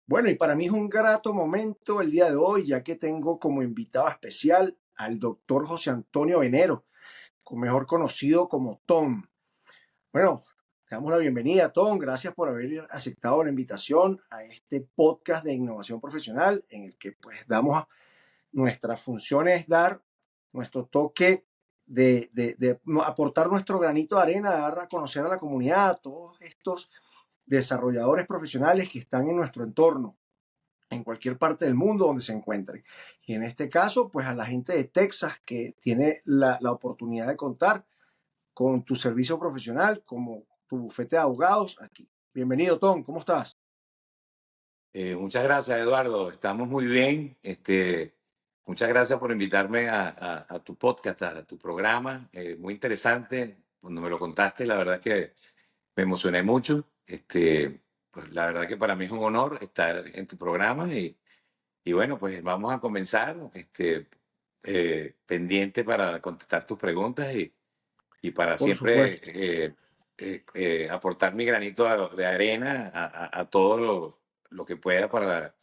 Bueno, y para mí es un grato momento el día de hoy, ya que tengo como invitado especial al doctor José Antonio Venero, mejor conocido como Tom. Bueno, te damos la bienvenida, Tom. Gracias por haber aceptado la invitación a este podcast de innovación profesional en el que pues damos nuestra función es dar nuestro toque de aportar nuestro granito de arena, dar a conocer a la comunidad, a todos estos desarrolladores profesionales que están en nuestro entorno en cualquier parte del mundo donde se encuentren. Y en este caso, pues a la gente de Texas que tiene la oportunidad de contar con tu servicio profesional, como tu bufete de abogados aquí. Bienvenido, Tom, ¿cómo estás? Muchas gracias, Eduardo. Estamos muy bien. Muchas gracias por invitarme a tu podcast, a tu programa. Muy interesante. Cuando me lo contaste, la verdad que me emocioné mucho. Pues la verdad que para mí es un honor estar en tu programa y bueno, pues vamos a comenzar. Pendiente para contestar tus preguntas y para Por siempre supuesto. aportar mi granito de arena a todo lo que pueda para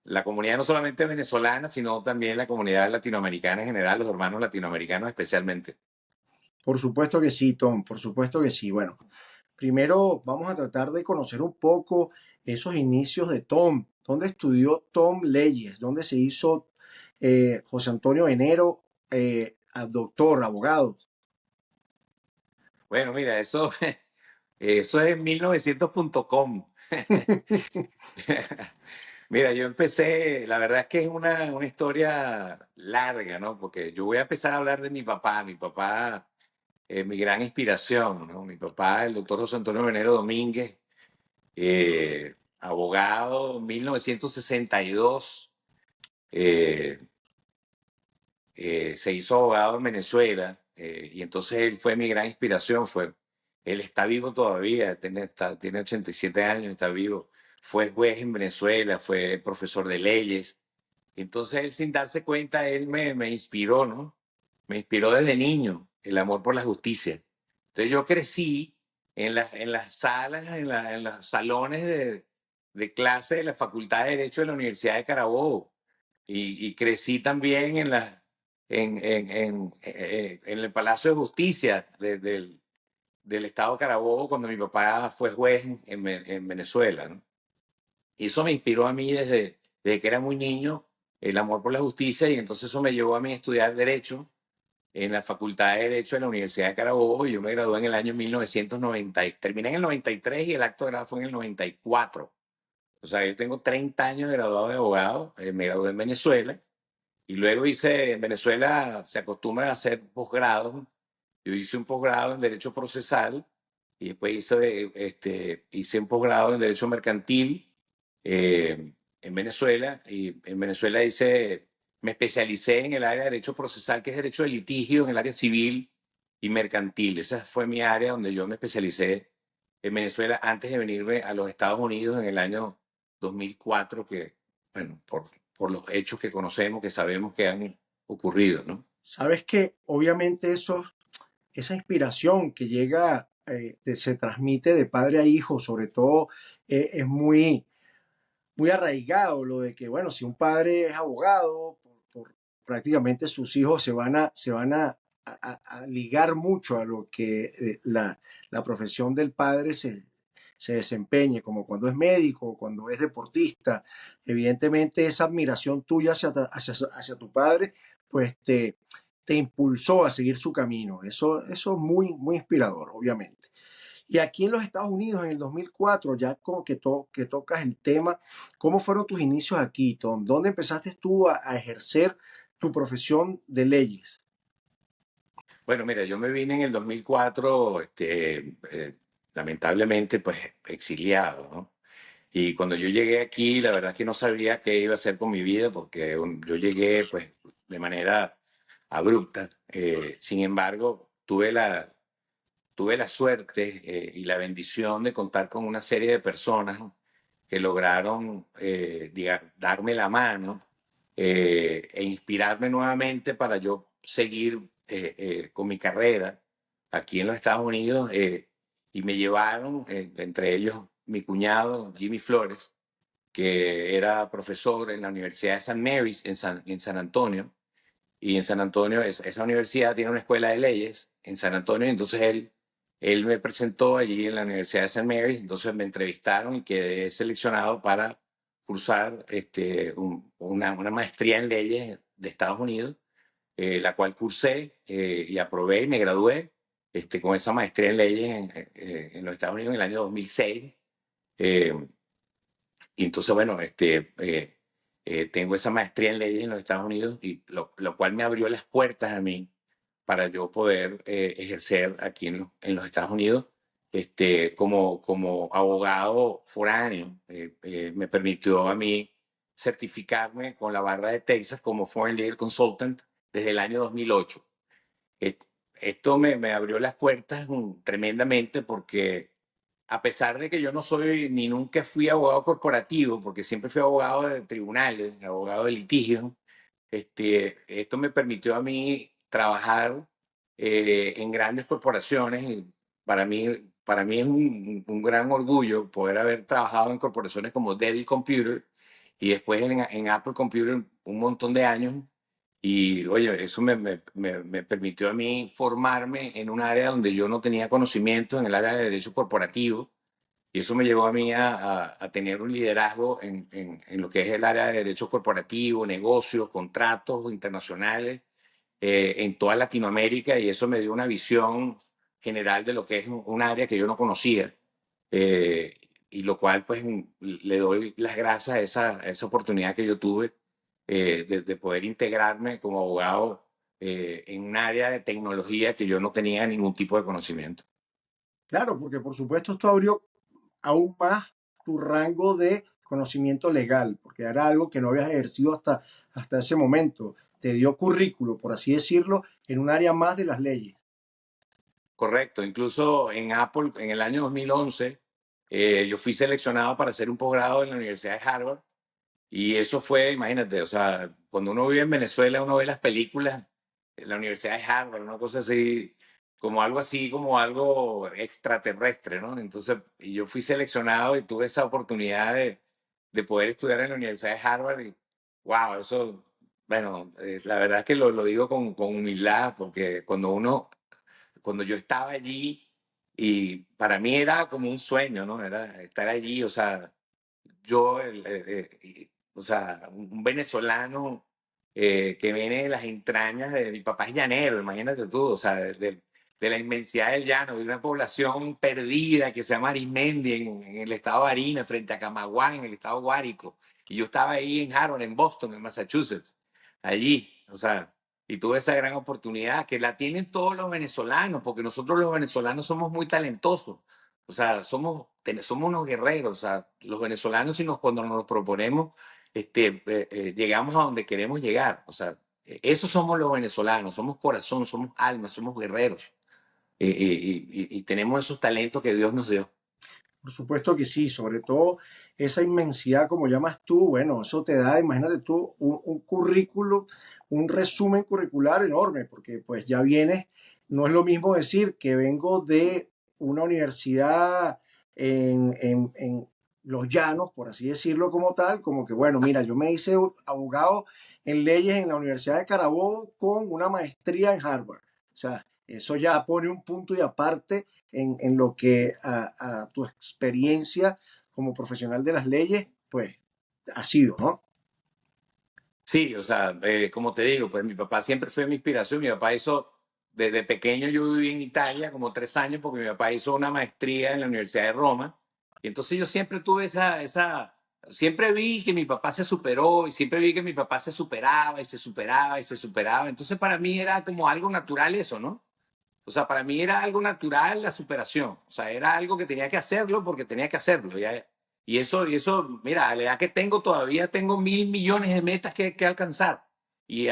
la comunidad no solamente venezolana, sino también la comunidad latinoamericana en general, los hermanos latinoamericanos especialmente. Por supuesto que sí, Tom, por supuesto que sí. Bueno, primero vamos a tratar de conocer un poco esos inicios de Tom. ¿Dónde estudió Tom leyes? ¿Dónde se hizo José Antonio Venero, doctor, abogado? Bueno, mira, eso es 1900.com. Mira, yo empecé, la verdad es que es una historia larga, ¿no? Porque yo voy a empezar a hablar de mi papá, mi gran inspiración, ¿no? Mi papá, el doctor José Antonio Venero Domínguez, abogado, 1962, eh, se hizo abogado en Venezuela, y entonces él fue mi gran inspiración. Él está vivo todavía, tiene 87 años, está vivo. Fue juez en Venezuela, fue profesor de leyes. Entonces él, sin darse cuenta, él me inspiró, ¿no? Me inspiró desde niño el amor por la justicia. Entonces yo crecí en las salas, en los salones de clase de la Facultad de Derecho de la Universidad de Carabobo. Y crecí también en el Palacio de Justicia del Estado de Carabobo cuando mi papá fue juez en Venezuela, ¿no? Y eso me inspiró a mí desde que era muy niño, el amor por la justicia, y entonces eso me llevó a mí a estudiar Derecho en la Facultad de Derecho de la Universidad de Carabobo, y yo me gradué en el año 1990, terminé en el 93 y el acto de grado fue en el 94. O sea, yo tengo 30 años de graduado de abogado, me gradué en Venezuela, y luego en Venezuela se acostumbra a hacer posgrados. Yo hice un posgrado en Derecho Procesal y después hice un posgrado en Derecho Mercantil en Venezuela. Y en Venezuela me especialicé en el área de Derecho Procesal, que es Derecho de Litigio, en el área civil y mercantil. Esa fue mi área donde yo me especialicé en Venezuela antes de venirme a los Estados Unidos en el año 2004, que, bueno, por los hechos que conocemos, que sabemos que han ocurrido, ¿no? Sabes que obviamente esa inspiración que llega, se transmite de padre a hijo, sobre todo es muy arraigado lo de que, bueno, si un padre es abogado, prácticamente sus hijos se van a ligar mucho a lo que la profesión del padre se desempeñe, como cuando es médico, cuando es deportista. Evidentemente esa admiración tuya hacia tu padre, pues te impulsó a seguir su camino. Eso es muy, muy inspirador, obviamente. Y aquí en los Estados Unidos, en el 2004, ya como que tocas el tema, ¿cómo fueron tus inicios aquí, Tom? ¿Dónde empezaste tú a ejercer tu profesión de leyes? Bueno, mira, yo me vine en el 2004, lamentablemente, pues exiliado, ¿no? Y cuando yo llegué aquí, la verdad es que no sabía qué iba a hacer con mi vida porque yo llegué, pues, de manera abrupta. Sin embargo, tuve la suerte y la bendición de contar con una serie de personas que lograron darme la mano e inspirarme nuevamente para yo seguir con mi carrera aquí en los Estados Unidos, y me llevaron, entre ellos mi cuñado Jimmy Flores, que era profesor en la Universidad de San Mary's en San Antonio. Y en San Antonio, esa universidad tiene una escuela de leyes en San Antonio. Entonces él me presentó allí en la Universidad de San Mary's. Entonces me entrevistaron y quedé seleccionado para cursar una maestría en leyes de Estados Unidos, la cual cursé y aprobé y me gradué con esa maestría en leyes en los Estados Unidos en el año 2006. Eh, y entonces, bueno, tengo esa maestría en leyes en los Estados Unidos, y lo cual me abrió las puertas a mí para yo poder ejercer aquí en los Estados Unidos como abogado foráneo. Me permitió a mí certificarme con la barra de Texas como Foreign Legal Consultant desde el año 2008. Eh, Esto me abrió las puertas tremendamente, porque a pesar de que yo no soy ni nunca fui abogado corporativo, porque siempre fui abogado de tribunales, abogado de litigio, esto me permitió a mí trabajar en grandes corporaciones. Y para mí es un gran orgullo poder haber trabajado en corporaciones como Dell Computer y después en Apple Computer un montón de años. Y oye, eso me permitió a mí formarme en un área donde yo no tenía conocimiento, en el área de derecho corporativo. Y eso me llevó a mí a tener un liderazgo en lo que es el área de derecho corporativo, negocios, contratos internacionales, en toda Latinoamérica. Y eso me dio una visión general de lo que es un área que yo no conocía. eh, y lo cual, pues, le doy las gracias a esa oportunidad que yo tuve de poder integrarme como abogado en un área de tecnología que yo no tenía ningún tipo de conocimiento. Claro, porque por supuesto esto abrió aún más tu rango de conocimiento legal, porque era algo que no habías ejercido hasta ese momento. Te dio currículo, por así decirlo, en un área más de las leyes. Correcto, incluso en Apple en el año 2011 yo fui seleccionado para hacer un posgrado en la Universidad de Harvard. Y eso fue, imagínate, o sea, cuando uno vive en Venezuela, uno ve las películas en la Universidad de Harvard, una cosa así, como algo extraterrestre, ¿no? Entonces, y yo fui seleccionado y tuve esa oportunidad de poder estudiar en la Universidad de Harvard. Y wow, eso, bueno, la verdad es que lo digo con humildad, porque cuando yo estaba allí, y para mí era como un sueño, ¿no? Era estar allí, o sea, yo, o sea, un venezolano que viene de las entrañas de mi papá es llanero, imagínate tú, o sea, de la inmensidad del llano, de una población perdida que se llama Arismendi en el estado de Barinas, frente a Camagüey, en el estado Guárico. Y yo estaba ahí en Harvard, en Boston, en Massachusetts, allí, o sea, y tuve esa gran oportunidad que la tienen todos los venezolanos, porque nosotros los venezolanos somos muy talentosos. O sea, somos unos guerreros. O sea, los venezolanos, cuando nos lo proponemos, llegamos a donde queremos llegar. O sea, esos somos los venezolanos. Somos corazón, somos alma, somos guerreros. Y tenemos esos talentos que Dios nos dio. Por supuesto que sí, sobre todo esa inmensidad, como llamas tú, bueno, eso te da, imagínate tú, un currículo, un resumen curricular enorme, porque pues ya vienes, no es lo mismo decir que vengo de una universidad en Los Llanos, por así decirlo como tal, como que bueno, mira, yo me hice abogado en leyes en la Universidad de Carabobo con una maestría en Harvard. O sea, eso ya pone un punto y aparte en lo que a tu experiencia como profesional de las leyes, pues ha sido, ¿no? Sí, o sea, como te digo, pues mi papá siempre fue mi inspiración. Mi papá hizo, desde pequeño yo viví en Italia como 3 años, porque mi papá hizo una maestría en la Universidad de Roma. Y entonces yo siempre tuve siempre vi que mi papá se superó, y siempre vi que mi papá se superaba y se superaba y se superaba. Entonces para mí era como algo natural eso, ¿no? O sea, para mí era algo natural la superación. O sea, era algo que tenía que hacerlo porque tenía que hacerlo. Ya. Mira, a la edad que tengo, todavía tengo 1.000 millones de metas que alcanzar. Y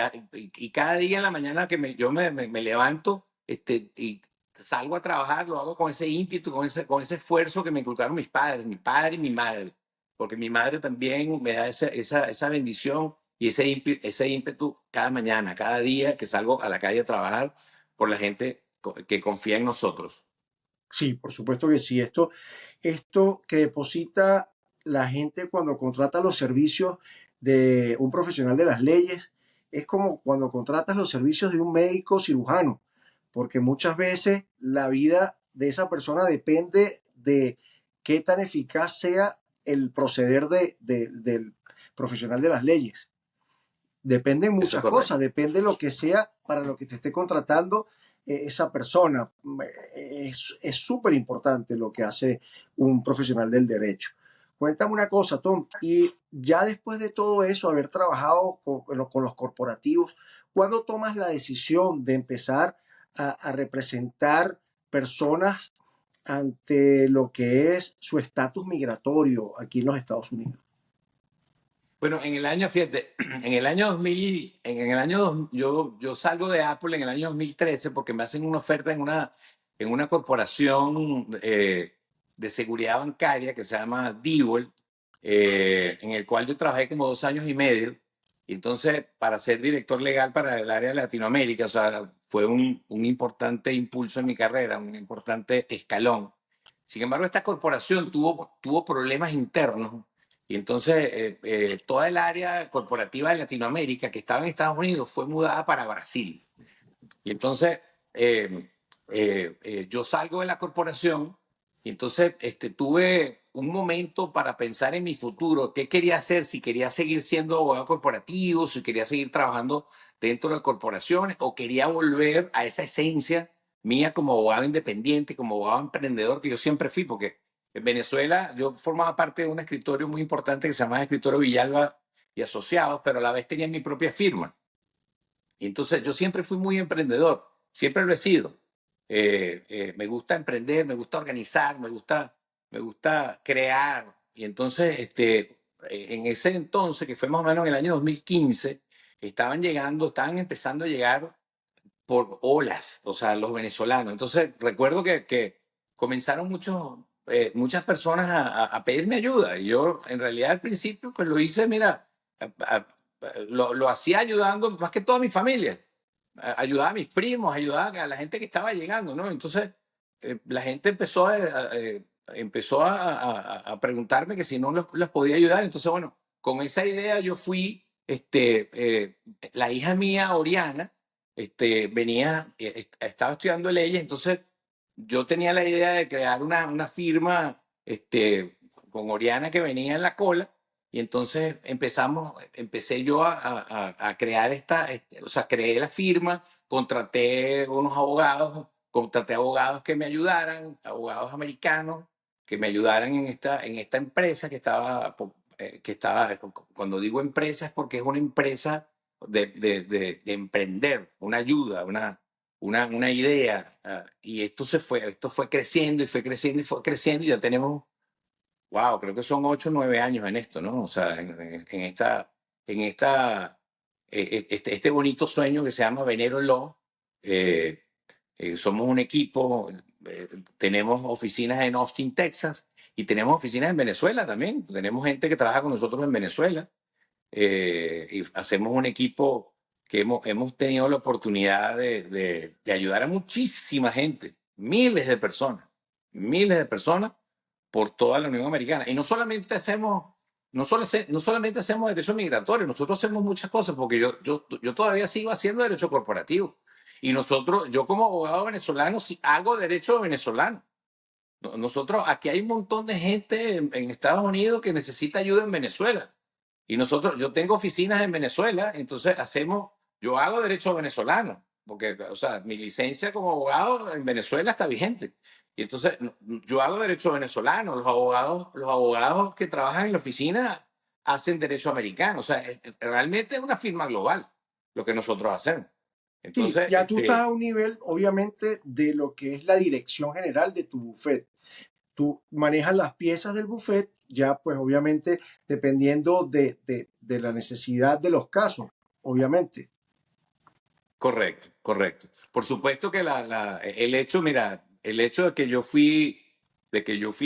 cada día en la mañana que yo me levanto y salgo a trabajar, lo hago con ese ímpetu, con ese esfuerzo que me inculcaron mis padres, mi padre y mi madre. Porque mi madre también me da esa bendición y ese ímpetu cada mañana, cada día que salgo a la calle a trabajar por la gente que confía en nosotros. Sí, por supuesto que sí. Esto que deposita la gente cuando contrata los servicios de un profesional de las leyes es como cuando contratas los servicios de un médico cirujano, porque muchas veces la vida de esa persona depende de qué tan eficaz sea el proceder del profesional de las leyes. Dependen Eso es muchas cosas, correcto. depende lo que sea para lo que te esté contratando esa persona. Es súper importante lo que hace un profesional del derecho. Cuéntame una cosa, Tom, y ya después de todo eso, haber trabajado con los corporativos, ¿cuándo tomas la decisión de empezar a representar personas ante lo que es su estatus migratorio aquí en los Estados Unidos? Bueno, en el año, fíjate, en el año 2000, en el año, yo salgo de Apple en el año 2013 porque me hacen una oferta en una corporación de seguridad bancaria que se llama Diebold, en el cual yo trabajé como 2 años y medio. Y entonces, para ser director legal para el área de Latinoamérica, o sea, fue un importante impulso en mi carrera, un importante escalón. Sin embargo, esta corporación tuvo problemas internos y entonces toda el área corporativa de Latinoamérica que estaba en Estados Unidos fue mudada para Brasil. Y entonces eh, yo salgo de la corporación y entonces tuve un momento para pensar en mi futuro, qué quería hacer, si quería seguir siendo abogado corporativo, si quería seguir trabajando dentro de corporaciones o quería volver a esa esencia mía como abogado independiente, como abogado emprendedor que yo siempre fui, porque en Venezuela yo formaba parte de un escritorio muy importante que se llamaba Escritorio Villalba y Asociados, pero a la vez tenía mi propia firma. Y entonces yo siempre fui muy emprendedor, siempre lo he sido. Me gusta emprender, me gusta organizar, me gusta crear. Y entonces, en ese entonces, que fue más o menos en el año 2015, estaban empezando a llegar por olas, o sea, los venezolanos. Entonces, recuerdo que comenzaron muchas personas a pedirme ayuda. Y yo, en realidad, al principio, pues lo hice, mira, a- a- lo hacía ayudando más que toda mi familia. Ayudaba a mis primos, ayudaba a la gente que estaba llegando, ¿no? Entonces, la gente empezó a preguntarme que si no los podía ayudar. Entonces, bueno, con esa idea yo fui, la hija mía, Oriana, estaba estudiando leyes, entonces yo tenía la idea de crear una firma con Oriana que venía en la cola, y entonces empecé yo a crear o sea, creé la firma, contraté abogados que me ayudaran, abogados americanos que me ayudaran en esta empresa cuando digo empresa es porque es una empresa de emprender, una ayuda, una idea. Y esto fue creciendo y fue creciendo y fue creciendo y ya tenemos, wow, creo que son 8 o 9 años en esto, ¿no? O sea, en este bonito sueño que se llama Venero Law. eh, Somos un equipo, tenemos oficinas en Austin, Texas, y tenemos oficinas en Venezuela también. Tenemos gente que trabaja con nosotros en Venezuela, y hacemos un equipo que hemos tenido la oportunidad de ayudar a muchísima gente, miles de personas por toda la Unión Americana. Y no solamente hacemos derecho migratorio, nosotros hacemos muchas cosas, porque yo todavía sigo haciendo derecho corporativo. Y yo como abogado venezolano sí hago derecho venezolano. Nosotros, aquí hay un montón de gente en Estados Unidos que necesita ayuda en Venezuela. Y yo tengo oficinas en Venezuela, entonces yo hago derecho venezolano, porque, o sea, mi licencia como abogado en Venezuela está vigente. Y entonces yo hago derecho venezolano, los abogados que trabajan en la oficina hacen derecho americano. O sea, realmente es una firma global lo que nosotros hacemos. Sí, Entonces, ya tú estás a un nivel, obviamente, de lo que es la dirección general de tu buffet. Tú manejas las piezas del buffet, ya pues obviamente dependiendo de la necesidad de los casos, obviamente. correcto, correcto. Por supuesto que el hecho, mira, el hecho de que yo fui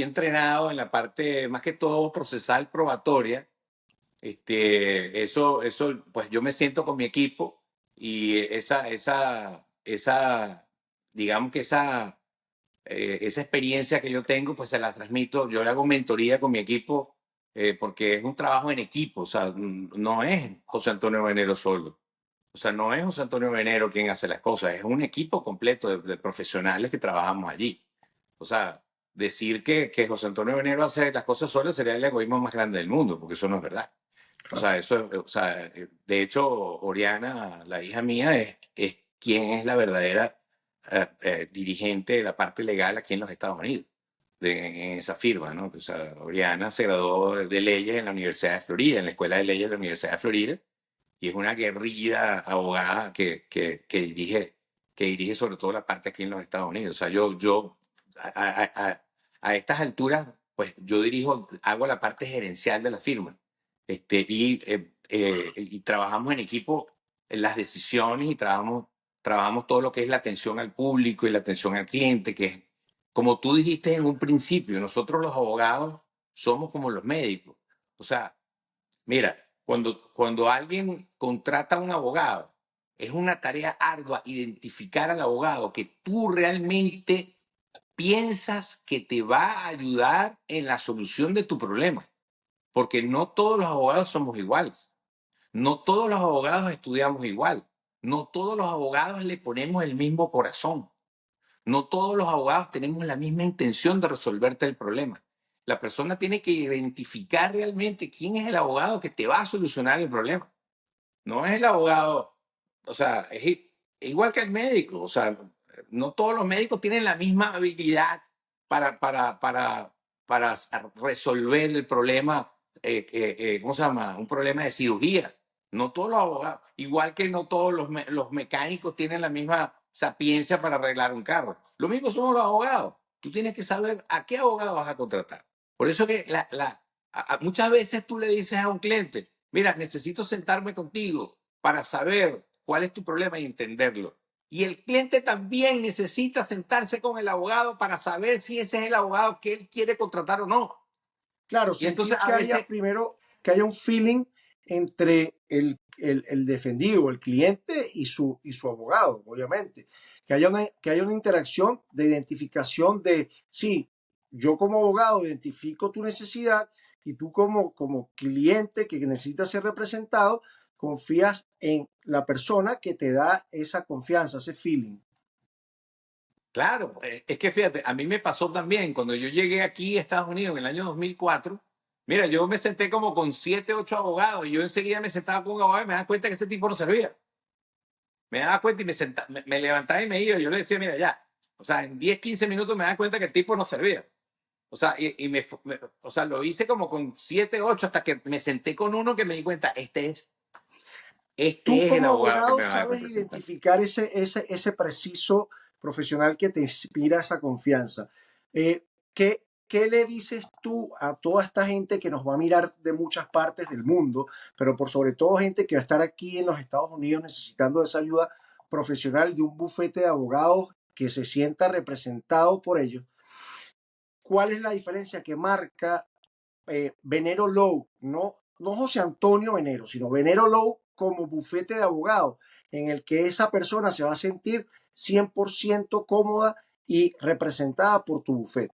entrenado en la parte más que todo procesal probatoria. Eso, pues yo me siento con mi equipo y digamos que esa experiencia que yo tengo, pues se la transmito. Yo le hago mentoría con mi equipo porque es un trabajo en equipo, o sea, no es José Antonio Venero solo. O sea, no es José Antonio Venero quien hace las cosas, es un equipo completo de profesionales que trabajamos allí. O sea, decir que José Antonio Venero hace las cosas solo sería el egoísmo más grande del mundo, porque eso no es verdad. O Claro. sea, o sea, de hecho, Oriana, la hija mía, es quien es la verdadera dirigente de la parte legal aquí en los Estados Unidos, en esa firma, ¿no? O sea, Oriana se graduó de leyes en la Universidad de Florida, en la Escuela de Leyes de la Universidad de Florida, y es una aguerrida abogada que dirige sobre todo la parte aquí en los Estados Unidos. O sea, yo a estas alturas, pues yo dirijo, hago la parte gerencial de la firma. Y trabajamos en equipo en las decisiones y trabajamos todo lo que es la atención al público y la atención al cliente, que es, como tú dijiste en un principio, nosotros los abogados somos como los médicos. O sea, mira, cuando alguien contrata a un abogado, es una tarea ardua identificar al abogado que tú realmente piensas que te va a ayudar en la solución de tu problema, porque no todos los abogados somos iguales, no todos los abogados estudiamos igual, no todos los abogados le ponemos el mismo corazón. No todos los abogados tenemos la misma intención de resolverte el problema. La persona tiene que identificar realmente quién es el abogado que te va a solucionar el problema. No es el abogado, o sea, igual que el médico, o sea, no todos los médicos tienen la misma habilidad para, para, para, para resolver el problema, ¿cómo se llama? Un problema de cirugía. No todos los abogados, igual que no todos los mecánicos tienen la misma sapiencia para arreglar un carro. Lo mismo somos los abogados. Tú tienes que saber a qué abogado vas a contratar. Por eso que muchas veces tú le dices a un cliente, mira, necesito sentarme contigo para saber cuál es tu problema y entenderlo. Y el cliente también necesita sentarse con el abogado para saber si ese es el abogado que él quiere contratar o no. Claro, Y entonces sentir a que haya veces, primero, que haya un feeling entre el defendido, el cliente y su abogado, obviamente. Que haya una interacción de identificación de, sí, yo como abogado identifico tu necesidad y tú como cliente que necesita ser representado, confías en la persona que te da esa confianza, ese feeling. claro, es que fíjate, a mí me pasó también cuando yo llegué aquí a Estados Unidos en el año 2004. Mira, yo me senté como con 7, 8 abogados y yo enseguida me sentaba con un abogado y me daba cuenta que ese tipo no servía. Me daba cuenta y me levantaba y me iba. Yo le decía, mira, ya. O sea, en 10, 15 minutos me daba cuenta que el tipo no servía. O sea, o sea, lo hice como con 7, 8 hasta que me senté con uno que me di cuenta, Tú este es el como abogado que abogado me va a sabes representar. identificar ese preciso profesional que te inspira esa confianza. ¿Qué le dices tú a toda esta gente que nos va a mirar de muchas partes del mundo, pero por sobre todo gente que va a estar aquí en los Estados Unidos necesitando esa ayuda profesional de un bufete de abogados que se sienta representado por ellos? ¿Cuál es la diferencia que marca Venero Low, no José Antonio Venero, sino Venero Low como bufete de abogados, en el que esa persona se va a sentir 100% cómoda y representada por tu bufete?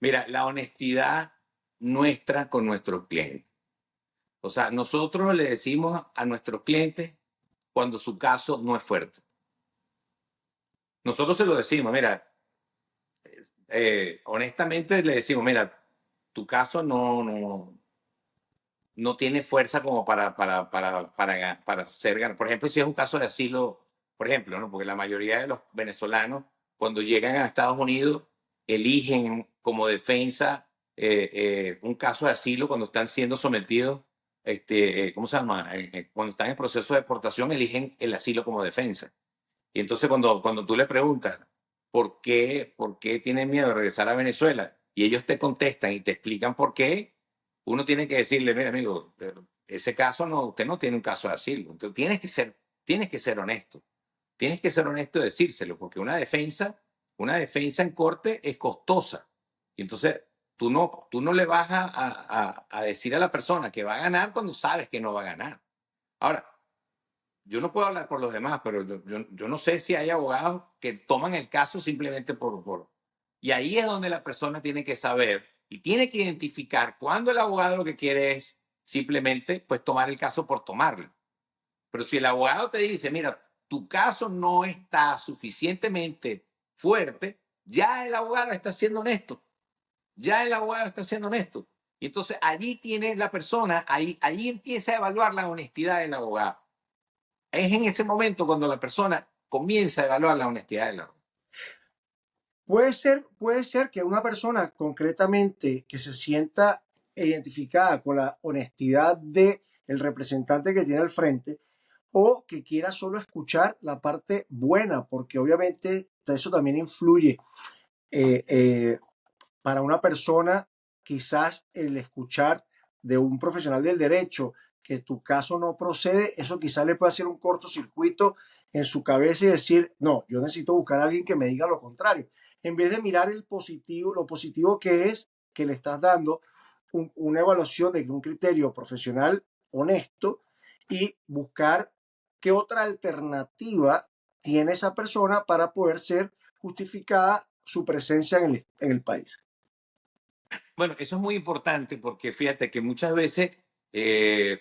Mira, la honestidad nuestra con nuestros clientes. O sea, nosotros le decimos a nuestros clientes cuando su caso no es fuerte. Nosotros se lo decimos, mira, honestamente le decimos, mira, tu caso no tiene fuerza como para ser ganado. Por ejemplo, si es un caso de asilo, por ejemplo, ¿no? Porque la mayoría de los venezolanos, cuando llegan a Estados Unidos, eligen como defensa un caso de asilo cuando están siendo sometidos, ¿cómo se llama? Cuando están en proceso de deportación, eligen el asilo como defensa. Y entonces cuando tú le preguntas, por qué tienen miedo de regresar a Venezuela? Y ellos te contestan y te explican por qué, uno tiene que decirle, mira amigo, ese caso no, usted no tiene un caso de asilo. Entonces, tienes que ser honesto. Tienes que ser honesto y decírselo, porque una defensa en corte es costosa. Y entonces tú no le vas a decir a la persona que va a ganar cuando sabes que no va a ganar. Ahora, yo no puedo hablar por los demás, pero yo no sé si hay abogados que toman el caso simplemente por... Y ahí es donde la persona tiene que saber. y tiene que identificar cuando el abogado lo que quiere es simplemente pues tomar el caso por tomarlo. Pero si el abogado te dice, mira, tu caso no está suficientemente fuerte, ya el abogado está siendo honesto, ya el abogado está siendo honesto. Y entonces allí tiene la persona, ahí empieza a evaluar la honestidad del abogado. Es en ese momento cuando la persona comienza a evaluar la honestidad del abogado. Puede ser que una persona concretamente que se sienta identificada con la honestidad del representante que tiene al frente o que quiera solo escuchar la parte buena, porque obviamente eso también influye. Eh, eh, para una persona, quizás el escuchar de un profesional del derecho que tu caso no procede, eso quizás le puede hacer un cortocircuito en su cabeza y decir, no, yo necesito buscar a alguien que me diga lo contrario. En vez de mirar el positivo, lo positivo que es que le estás dando una evaluación de un criterio profesional honesto y buscar qué otra alternativa tiene esa persona para poder ser justificada su presencia en el país. Bueno, eso es muy importante porque fíjate que muchas veces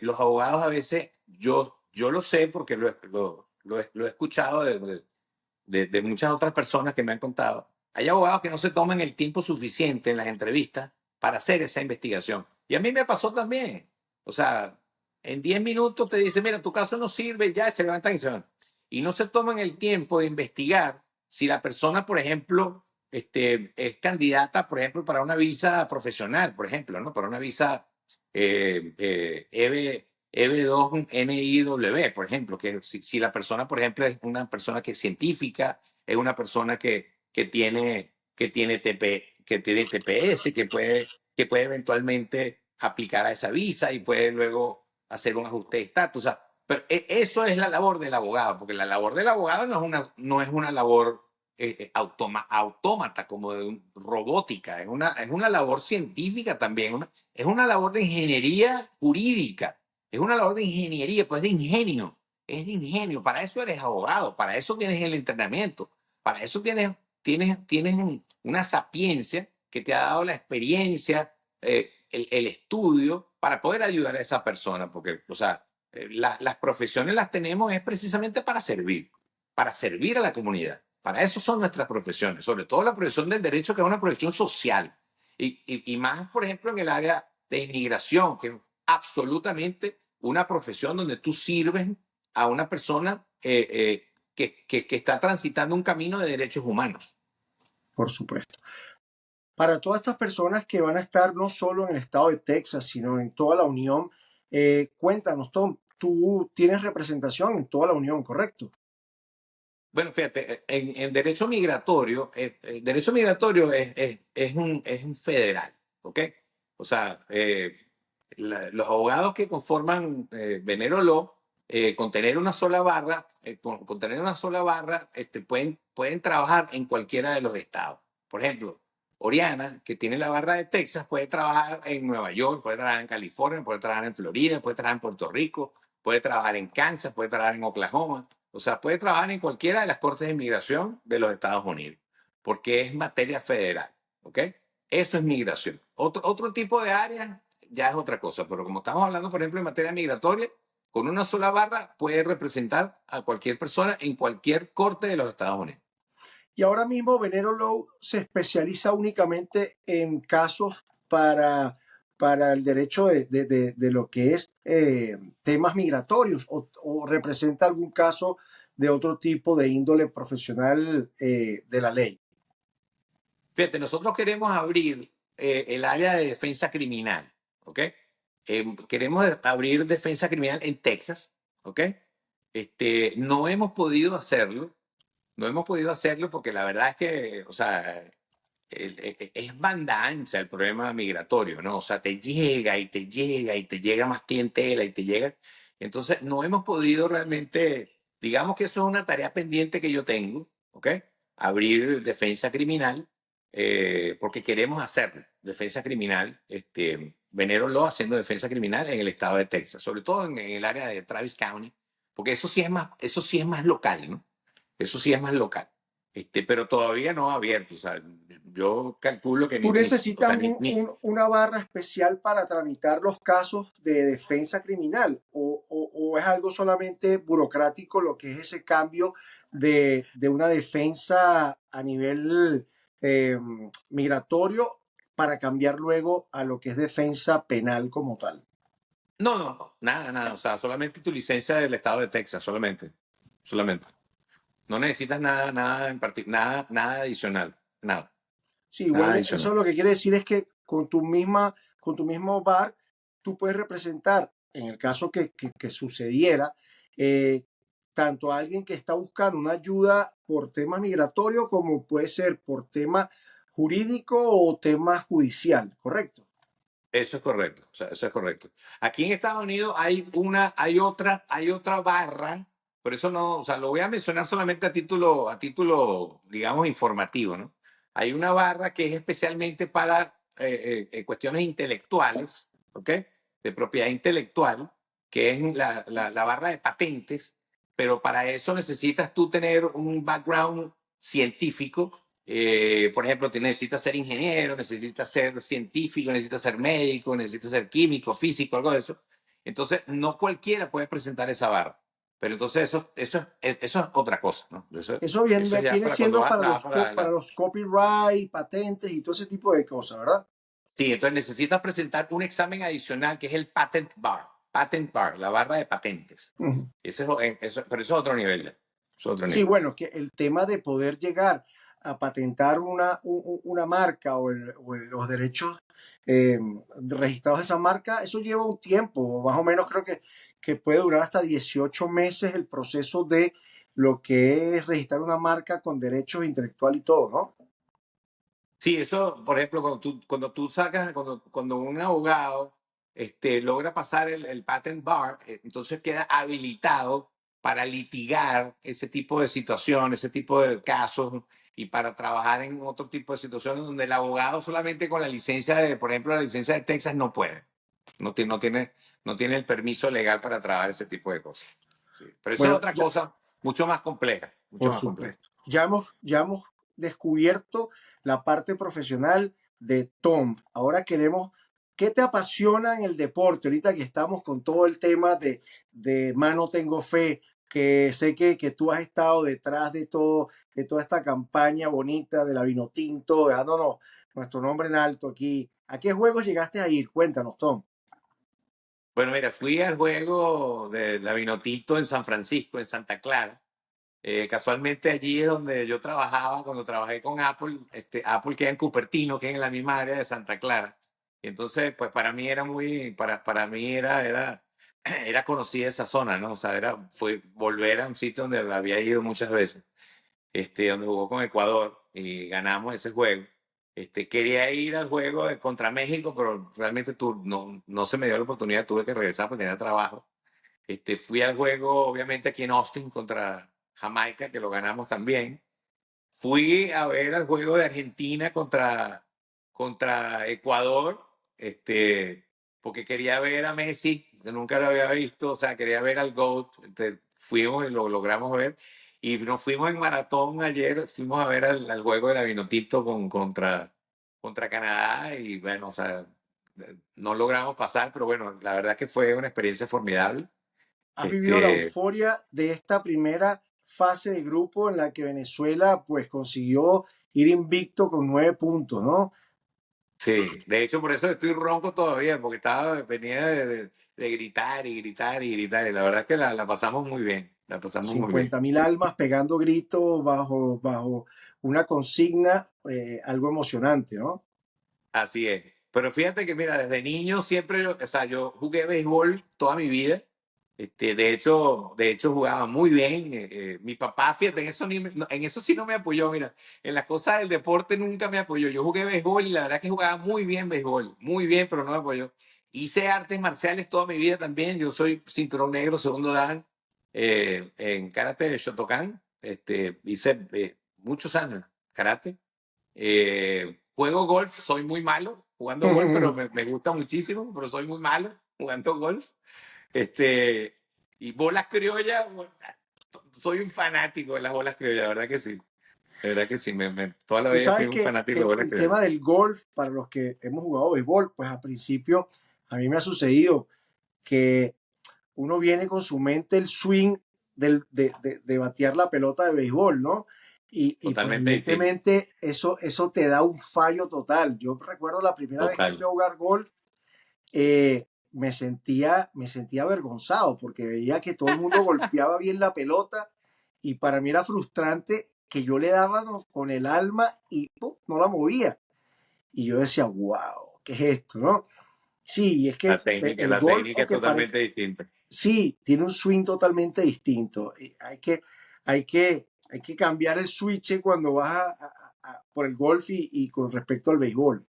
los abogados a veces, yo lo sé porque lo he escuchado de muchas otras personas que me han contado. Hay abogados que no se toman el tiempo suficiente en las entrevistas para hacer esa investigación. Y a mí me pasó también. O sea, en 10 minutos te dice, mira, tu caso no sirve, ya se levantan y se van. Y no se toman el tiempo de investigar si la persona, por ejemplo, es candidata, por ejemplo, para una visa profesional, por ejemplo, ¿no? Para una visa EB2NIW, por ejemplo, que si la persona, por ejemplo, es una persona que es científica, es una persona que tiene TPS, que puede eventualmente aplicar a esa visa y puede luego hacer un ajuste de estatus. O sea, pero eso es la labor del abogado, porque la labor del abogado no es una labor autómata, como de robótica, es una labor científica también, es una labor de ingeniería jurídica, es una labor de ingeniería, pues de ingenio, es de ingenio. Para eso eres abogado, para eso tienes el entrenamiento, para eso tienes una sapiencia que te ha dado la experiencia, el estudio para poder ayudar a esa persona, porque, o sea, las profesiones las tenemos es precisamente para servir a la comunidad. Para eso son nuestras profesiones, sobre todo la profesión del derecho, que es una profesión social. Y más, por ejemplo, en el área de inmigración, que es absolutamente una profesión donde tú sirves a una persona que está transitando un camino de derechos humanos. Por supuesto. Para todas estas personas que van a estar no solo en el estado de Texas, sino en toda la Unión, cuéntanos, Tom, tú tienes representación en toda la Unión, ¿correcto? Bueno, fíjate, en derecho migratorio es un federal, ¿ok? O sea, los abogados que conforman Venero Law, con tener una sola barra, con tener una sola barra, pueden trabajar en cualquiera de los estados. Por ejemplo, Oriana, que tiene la barra de Texas, puede trabajar en Nueva York, puede trabajar en California, puede trabajar en Florida, puede trabajar en Puerto Rico, puede trabajar en Kansas, puede trabajar en Oklahoma. O sea, puede trabajar en cualquiera de las cortes de inmigración de los Estados Unidos, porque es materia federal, ¿ok? Eso es migración. Otro tipo de áreas ya es otra cosa, pero como estamos hablando, por ejemplo, en materia migratoria, con una sola barra puede representar a cualquier persona en cualquier corte de los Estados Unidos. Y ahora mismo Venero Law se especializa únicamente en casos para, para el derecho de lo que es temas migratorios o representa algún caso de otro tipo de índole profesional de la ley. Fíjate, nosotros queremos abrir el área de defensa criminal, ¿ok? Queremos abrir defensa criminal en Texas, ¿ok? No hemos podido hacerlo, no hemos podido hacerlo porque la verdad es que, o sea, es banda ancha el problema migratorio, ¿no? O sea, te llega y te llega y te llega más clientela y te llega. Entonces, no hemos podido realmente, digamos que eso es una tarea pendiente que yo tengo, ¿ok? Abrir defensa criminal, porque queremos hacer defensa criminal, Venero Law haciendo defensa criminal en el estado de Texas, sobre todo en el área de Travis County, porque eso sí es más local, ¿no? Eso sí es más local. pero todavía no ha abierto. O sea, yo calculo que ¿Tú o sea, necesitas una barra especial para tramitar los casos de defensa criminal o es algo solamente burocrático lo que es ese cambio de una defensa a nivel eh, migratorio para cambiar luego a lo que es defensa penal como tal? no, no, no, nada, nada. O sea, solamente tu licencia del estado de Texas, solamente. Solamente. No necesitas nada, nada en nada, nada adicional. Nada, Sí, nada bueno, adicional. eso lo que quiere decir es que con tu mismo bar, tú puedes representar, en el caso que sucediera, eh, tanto a alguien que está buscando una ayuda por tema migratorio como puede ser por tema jurídico o tema judicial, ¿correcto? Eso es correcto, o sea, eso es correcto. Aquí en Estados Unidos hay otra barra, por eso no, o sea, lo voy a mencionar solamente a título, digamos, informativo, ¿no? Hay una barra que es especialmente para cuestiones intelectuales, ¿ok? De propiedad intelectual, que es la barra de patentes, pero para eso necesitas tú tener un background científico. Por ejemplo, necesitas ser ingeniero, necesitas ser científico, necesitas ser médico, necesitas ser químico, físico, algo de eso. Entonces, no cualquiera puede presentar esa barra. Pero entonces eso es otra cosa, ¿no? Eso Eso es ya viene para cuando siendo vas a para trabajar para para los copyright, patentes y todo ese tipo de cosas, ¿verdad? Sí, entonces necesitas presentar un examen adicional que es el Patent Bar, la barra de patentes. Ujú. Pero eso es otro nivel ya. Eso es otro Sí, nivel. bueno, que el tema de poder llegar a patentar una marca los derechos eh, registrados de esa marca, eso lleva un tiempo, más o menos creo que puede durar hasta 18 meses el proceso de lo que es registrar una marca con derechos intelectuales y todo, ¿no? Sí, eso, por ejemplo, cuando un abogado logra pasar el patent bar, entonces queda habilitado para litigar ese tipo de situaciones, ese tipo de casos y para trabajar en otro tipo de situaciones donde el abogado solamente con la licencia por ejemplo, la licencia de Texas no puede, no tiene el permiso legal para trabajar ese tipo de cosas. Sí. Pero eso es Bueno, otra ya, cosa mucho más compleja, mucho por más compleja. supuesto. Ya hemos descubierto la parte profesional de Tom. Ahora queremos, ¿qué te apasiona en el deporte? Ahorita que estamos con todo el tema de Mano Tengo Fe, que sé que tú has estado detrás de todo, de toda esta campaña bonita de la Vinotinto, dejándonos nuestro nombre en alto aquí. ¿A qué juegos llegaste a ir? Cuéntanos, Tom. Bueno, mira, fui al juego de la Vinotinto en San Francisco, en Santa Clara. Casualmente allí es donde yo trabajaba cuando trabajé con Apple. Apple queda en Cupertino, que es en la misma área de Santa Clara. Y entonces, pues para mí era para mí era conocida esa zona, ¿no? O sea, fue volver a un sitio donde había ido muchas veces, donde jugó con Ecuador y ganamos ese juego. Quería ir al juego contra México, pero realmente no se me dio la oportunidad, tuve que regresar porque tenía trabajo. Fui al juego, obviamente, aquí en Austin contra Jamaica, que lo ganamos también. Fui a ver al juego de Argentina contra Ecuador, porque quería ver a Messi, que nunca lo había visto, o sea, quería ver al GOAT. Fuimos y lo logramos ver. Y nos fuimos en maratón ayer, fuimos a ver al juego de la Vinotinto contra Canadá y bueno, o sea, no logramos pasar, pero bueno, la verdad que fue una experiencia formidable. Has vivido la Este, euforia de esta primera fase de grupo en la que Venezuela pues consiguió ir invicto con 9 puntos, ¿no? Sí, de hecho por eso estoy ronco todavía, porque venía de gritar y gritar y gritar, y la verdad es que la pasamos muy bien, la pasamos muy bien. 50.000 almas pegando gritos bajo una consigna, algo emocionante, ¿no? Así es. Pero fíjate que, mira, desde niño siempre, o sea, yo jugué béisbol toda mi vida. De hecho jugaba muy bien. Mi papá, fíjate, en eso sí no me apoyó, mira, en las cosas del deporte nunca me apoyó. Yo jugué béisbol y la verdad que jugaba muy bien béisbol, muy bien, pero no me apoyó. Hice artes marciales toda mi vida también. Yo soy cinturón negro, segundo dan, en karate de Shotokan. Hice muchos años karate. Juego golf, soy muy malo jugando golf, pero me gusta muchísimo, pero soy muy malo jugando golf. Este, y bolas criollas, bueno, soy un fanático de las bolas criollas, la verdad que sí. De verdad que sí, toda la Tú vida fui sabes un fanático que de bola de el tema criollo. del golf, para los que hemos jugado béisbol, pues al principio a mí me ha sucedido que uno viene con su mente el swing de batear la pelota de béisbol, ¿no? Y pues Totalmente distinto. evidentemente eso te da un fallo total. Yo recuerdo la primera vez que fui Total. a jugar golf, me sentía avergonzado porque veía que todo el mundo golpeaba bien la pelota y para mí era frustrante que yo le daba con el alma y ¡pum! No la movía. Y yo decía, wow, ¿qué es esto, no? Sí, es que el La golf, técnica es aunque parece, totalmente distinta. sí, tiene un swing totalmente distinto. Y hay que cambiar el switch cuando vas por el golf y con respecto al béisbol.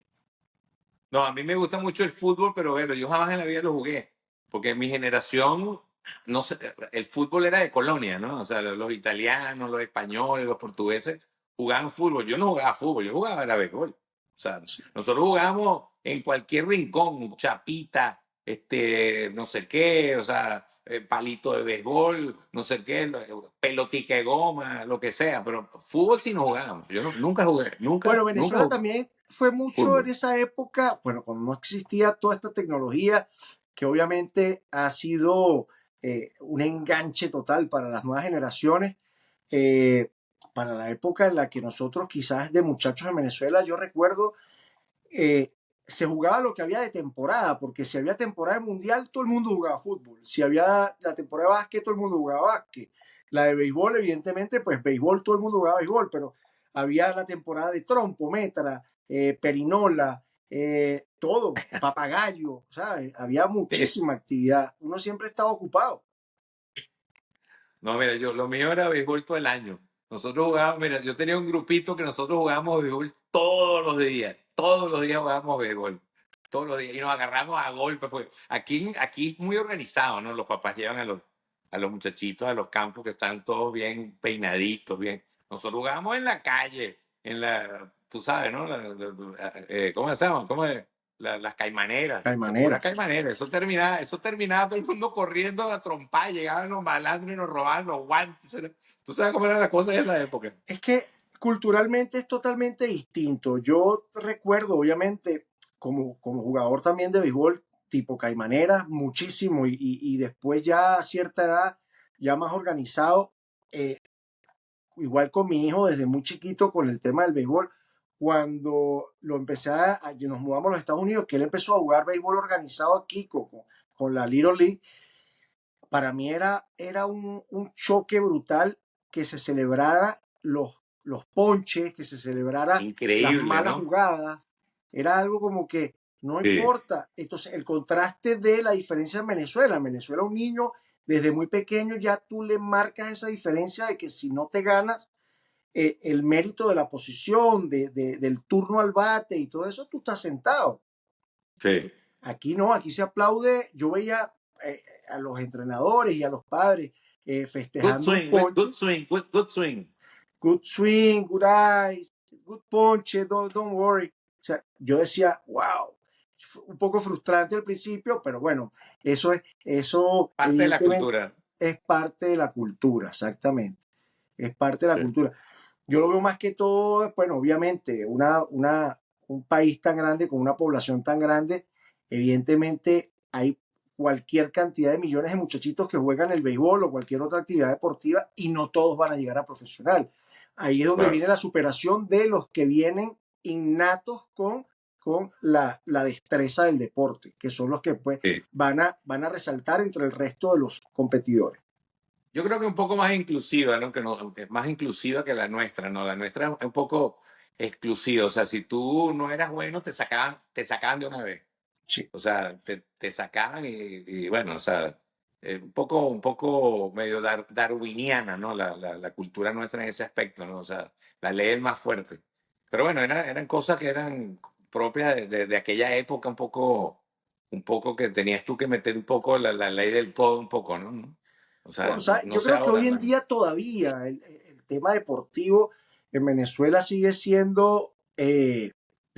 No, a mí me gusta mucho el fútbol, pero bueno, yo jamás en la vida lo jugué. Porque en mi generación, no sé, el fútbol era de colonia, ¿no? O sea, los italianos, los españoles, los portugueses jugaban fútbol. Yo no jugaba fútbol, yo jugaba era béisbol. O sea, nosotros jugábamos en cualquier rincón, chapita, no sé qué, o sea, palito de béisbol, no sé qué, pelotica de goma, lo que sea, pero fútbol sí no jugábamos. Yo nunca jugué, Bueno, nunca Venezuela jugué también fue mucho en fútbol. esa época, bueno, cuando no existía toda esta tecnología, que obviamente ha sido un enganche total para las nuevas generaciones. eh, para la época en la que nosotros quizás de muchachos en Venezuela, yo recuerdo eh, se jugaba lo que había de temporada, porque si había temporada mundial, todo el mundo jugaba fútbol. Si había la temporada de básquet, todo el mundo jugaba básquet. La de béisbol, evidentemente, pues béisbol, todo el mundo jugaba béisbol, pero había la temporada de trompo, metra, perinola, todo, papagayo, ¿sabes? Había muchísima actividad. Uno siempre estaba ocupado. No, mira, lo mío era béisbol todo el año. Nosotros jugábamos, mira, yo tenía un grupito que nosotros jugábamos béisbol todos los días jugábamos béisbol, todos los días, y nos agarramos a golpes, pues aquí es muy organizado, ¿no? Los papás llevan a los muchachitos a los campos que están todos bien peinaditos, bien. Nosotros jugábamos en la calle, tú sabes, ¿no? ¿Cómo se llama? Las caimaneras, o sea, pura Caimaneras. caimanera. Eso terminaba todo el mundo corriendo a trompar, llegaban los malandros y nos robaban los guantes. Tú sabes cómo eran las cosas de esa época. Es que culturalmente es totalmente distinto. Yo recuerdo, obviamente, como jugador también de béisbol, tipo Caimanera, muchísimo, y después ya a cierta edad, ya más organizado, eh, igual con mi hijo desde muy chiquito con el tema del béisbol, cuando lo empecé nos mudamos a los Estados Unidos, que él empezó a jugar béisbol organizado aquí con la Little League, para mí era un choque brutal que se celebrara los ponches, que se celebrara las Increíble, malas ¿no? jugadas. Era algo como que no Sí, importa. Entonces, el contraste de la diferencia en Venezuela. En Venezuela, un niño desde muy pequeño ya tú le marcas esa diferencia de que si no te ganas el mérito de la posición, del turno al bate y todo eso, tú estás sentado. sí. Aquí no, aquí se aplaude. Yo veía a los entrenadores y a los padres Good festejando un swing, ponche. good swing, good swing. Good swing, good eyes, good ponche, don't worry. O sea, yo decía, wow, un poco frustrante al principio, pero bueno, eso Parte de la evidentemente cultura. es parte de la cultura, exactamente. Es parte de la Sí, cultura. Yo lo veo más que todo, bueno, obviamente, un país tan grande, con una población tan grande, evidentemente hay cualquier cantidad de millones de muchachitos que juegan el béisbol o cualquier otra actividad deportiva y no todos van a llegar a profesional. Ahí es donde claro. viene la superación de los que vienen innatos con la destreza del deporte, que son los que pues Sí. van a resaltar entre el resto de los competidores. Yo creo que un poco más inclusiva, ¿no? Que es más inclusiva que la nuestra, ¿no? La nuestra es un poco exclusiva. O sea, si tú no eras bueno, te sacaban de una vez. Sí. O sea, te sacaban y bueno, o sea, un poco medio darwiniana, ¿no? La cultura nuestra en ese aspecto, ¿no? O sea, la ley es más fuerte. Pero bueno, eran cosas que eran propias de aquella época, un poco que tenías tú que meter un poco la ley del codo, un poco, ¿no? O Bueno, sea, o sea, no yo sé creo que ahora, hoy en ¿no? día todavía el tema deportivo en Venezuela sigue siendo de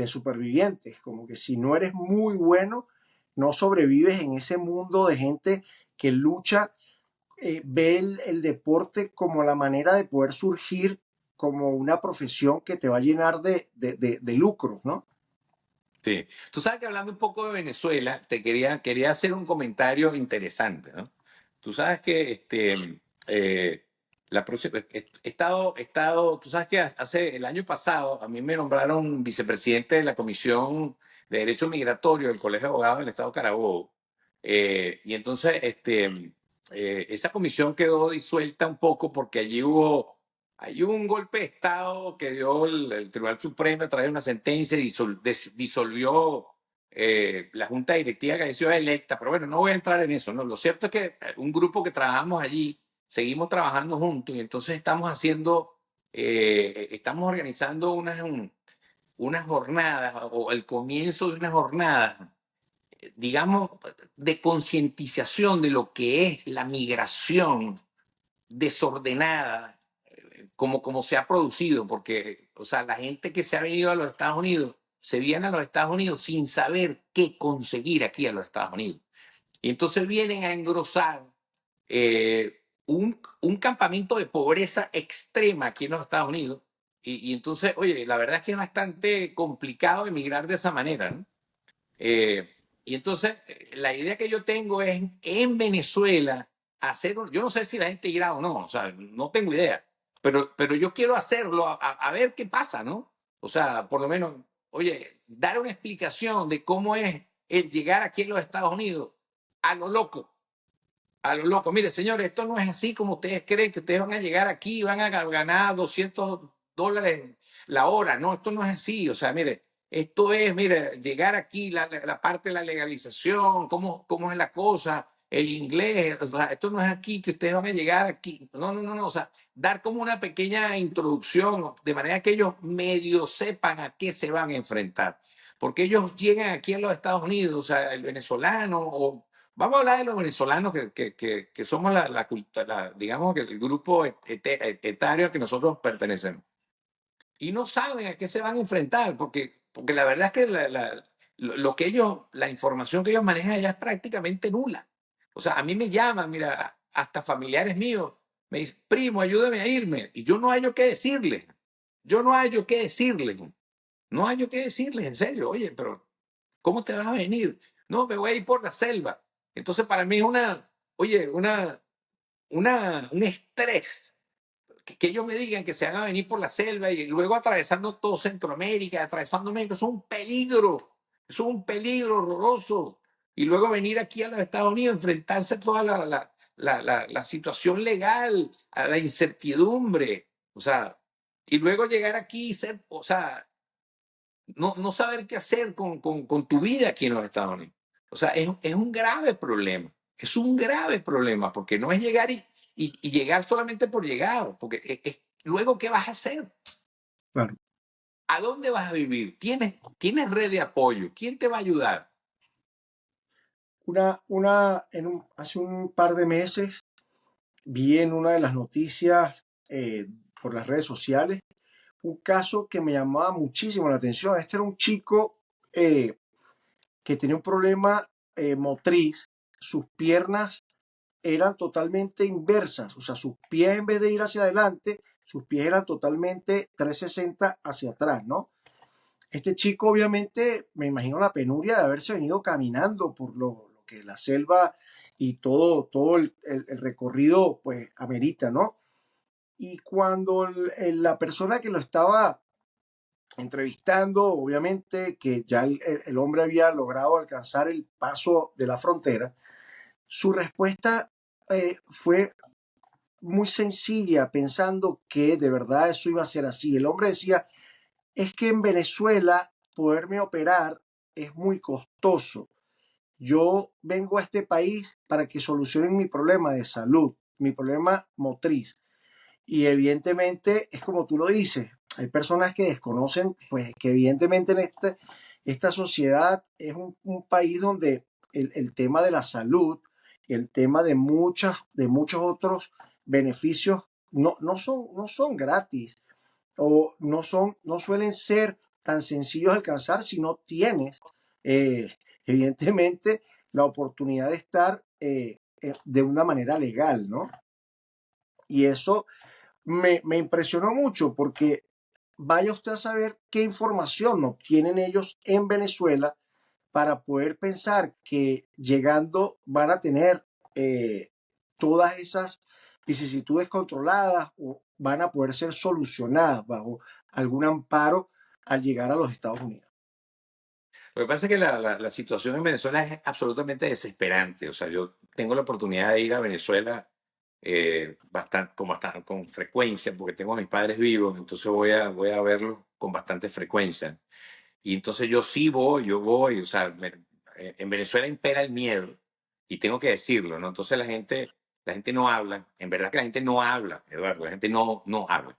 supervivientes, como que si no eres muy bueno, no sobrevives en ese mundo de gente que lucha, ve el deporte como la manera de poder surgir como una profesión que te va a llenar de lucros, ¿no? Sí. Tú sabes que hablando un poco de Venezuela, quería hacer un comentario interesante, ¿no? Tú sabes que tú sabes que hace el año pasado a mí me nombraron vicepresidente de la Comisión de Derecho Migratorio del Colegio de Abogados del Estado Carabobo. Y entonces esa comisión quedó disuelta un poco porque hay un golpe de Estado que dio el Tribunal Supremo a través de una sentencia y disolvió la junta directiva que había sido electa. Pero bueno, no voy a entrar en eso, ¿no? Lo cierto es que un grupo que trabajamos allí, seguimos trabajando juntos y entonces estamos organizando unas jornadas o el comienzo de unas jornadas, digamos, de concientización de lo que es la migración desordenada, como se ha producido, porque, o sea, la gente que se ha venido a los Estados Unidos, se viene a los Estados Unidos sin saber qué conseguir aquí a los Estados Unidos. Y entonces vienen a engrosar un campamento de pobreza extrema aquí en los Estados Unidos. Y entonces, oye, la verdad es que es bastante complicado emigrar de esa manera, ¿no? Eh, y entonces, la idea que yo tengo es en Venezuela yo no sé si la gente irá o no, o sea, no tengo idea, pero yo quiero hacerlo a ver qué pasa, ¿no? O sea, por lo menos, oye, dar una explicación de cómo es el llegar aquí en los Estados Unidos a lo loco, a lo loco. Mire, señores, esto no es así como ustedes creen que ustedes van a llegar aquí y van a ganar $200 la hora. No, esto no es así. O sea, mire, esto es, mire, llegar aquí, la parte de la legalización, cómo es la cosa, el inglés. O sea, esto no es aquí que ustedes van a llegar aquí. No, no, no, no. O sea, dar como una pequeña introducción de manera que ellos medio sepan a qué se van a enfrentar. Porque ellos llegan aquí a los Estados Unidos, o sea, el venezolano o vamos a hablar de los venezolanos que somos digamos que el grupo etario al que nosotros pertenecemos. Y no saben a qué se van a enfrentar, porque la verdad es que la información que ellos manejan allá es prácticamente nula. O sea, a mí me llaman, mira, hasta familiares míos, me dicen, primo, ayúdame a irme. Y yo no hallo qué decirles. Yo no hallo qué decirles. No hallo qué decirles, en serio. Oye, pero ¿cómo te vas a venir? No, me voy a ir por la selva. Entonces, para mí es oye, un estrés que ellos me digan que se van a venir por la selva y luego atravesando todo Centroamérica, atravesando México, es un peligro horroroso. Y luego venir aquí a los Estados Unidos, enfrentarse a toda la situación legal, a la incertidumbre, o sea, y luego llegar aquí y ser, o sea, no saber qué hacer con tu vida aquí en los Estados Unidos. O sea, es un grave problema. Es un grave problema porque no es llegar y llegar solamente por llegar, porque luego, ¿qué vas a hacer? Claro. ¿A dónde vas a vivir? ¿Tienes red de apoyo? ¿Quién te va a ayudar? Hace un par de meses vi en una de las noticias por las redes sociales un caso que me llamaba muchísimo la atención. Este era un chico que tenía un problema motriz. Sus piernas eran totalmente inversas, o sea, sus pies en vez de ir hacia adelante, sus pies eran totalmente 360 hacia atrás, ¿no? Este chico obviamente, me imagino la penuria de haberse venido caminando por lo que la selva y todo el recorrido pues amerita, ¿no? Y cuando la persona que lo estaba entrevistando, obviamente que ya el hombre había logrado alcanzar el paso de la frontera, su respuesta fue muy sencilla, pensando que de verdad eso iba a ser así. El hombre decía, es que en Venezuela poderme operar es muy costoso. Yo vengo a este país para que solucionen mi problema de salud, mi problema motriz. Y evidentemente es como tú lo dices, hay personas que desconocen, pues que evidentemente esta sociedad es un país donde el tema de la salud, el tema de muchos otros beneficios no son gratis o no suelen ser tan sencillos de alcanzar si no tienes, eh, evidentemente, la oportunidad de estar de una manera legal, ¿no? Y eso me impresionó mucho porque vaya usted a saber qué información obtienen ellos en Venezuela para poder pensar que llegando van a tener eh, todas esas vicisitudes controladas o van a poder ser solucionadas bajo algún amparo al llegar a los Estados Unidos. Lo que pasa es que la situación en Venezuela es absolutamente desesperante. O sea, yo tengo la oportunidad de ir a Venezuela con frecuencia, porque tengo a mis padres vivos, entonces voy a verlos con bastante frecuencia. Y entonces yo voy, o sea, en Venezuela impera el miedo, y tengo que decirlo, ¿no? Entonces la gente no habla, en verdad que la gente no habla, Eduardo, la gente no habla.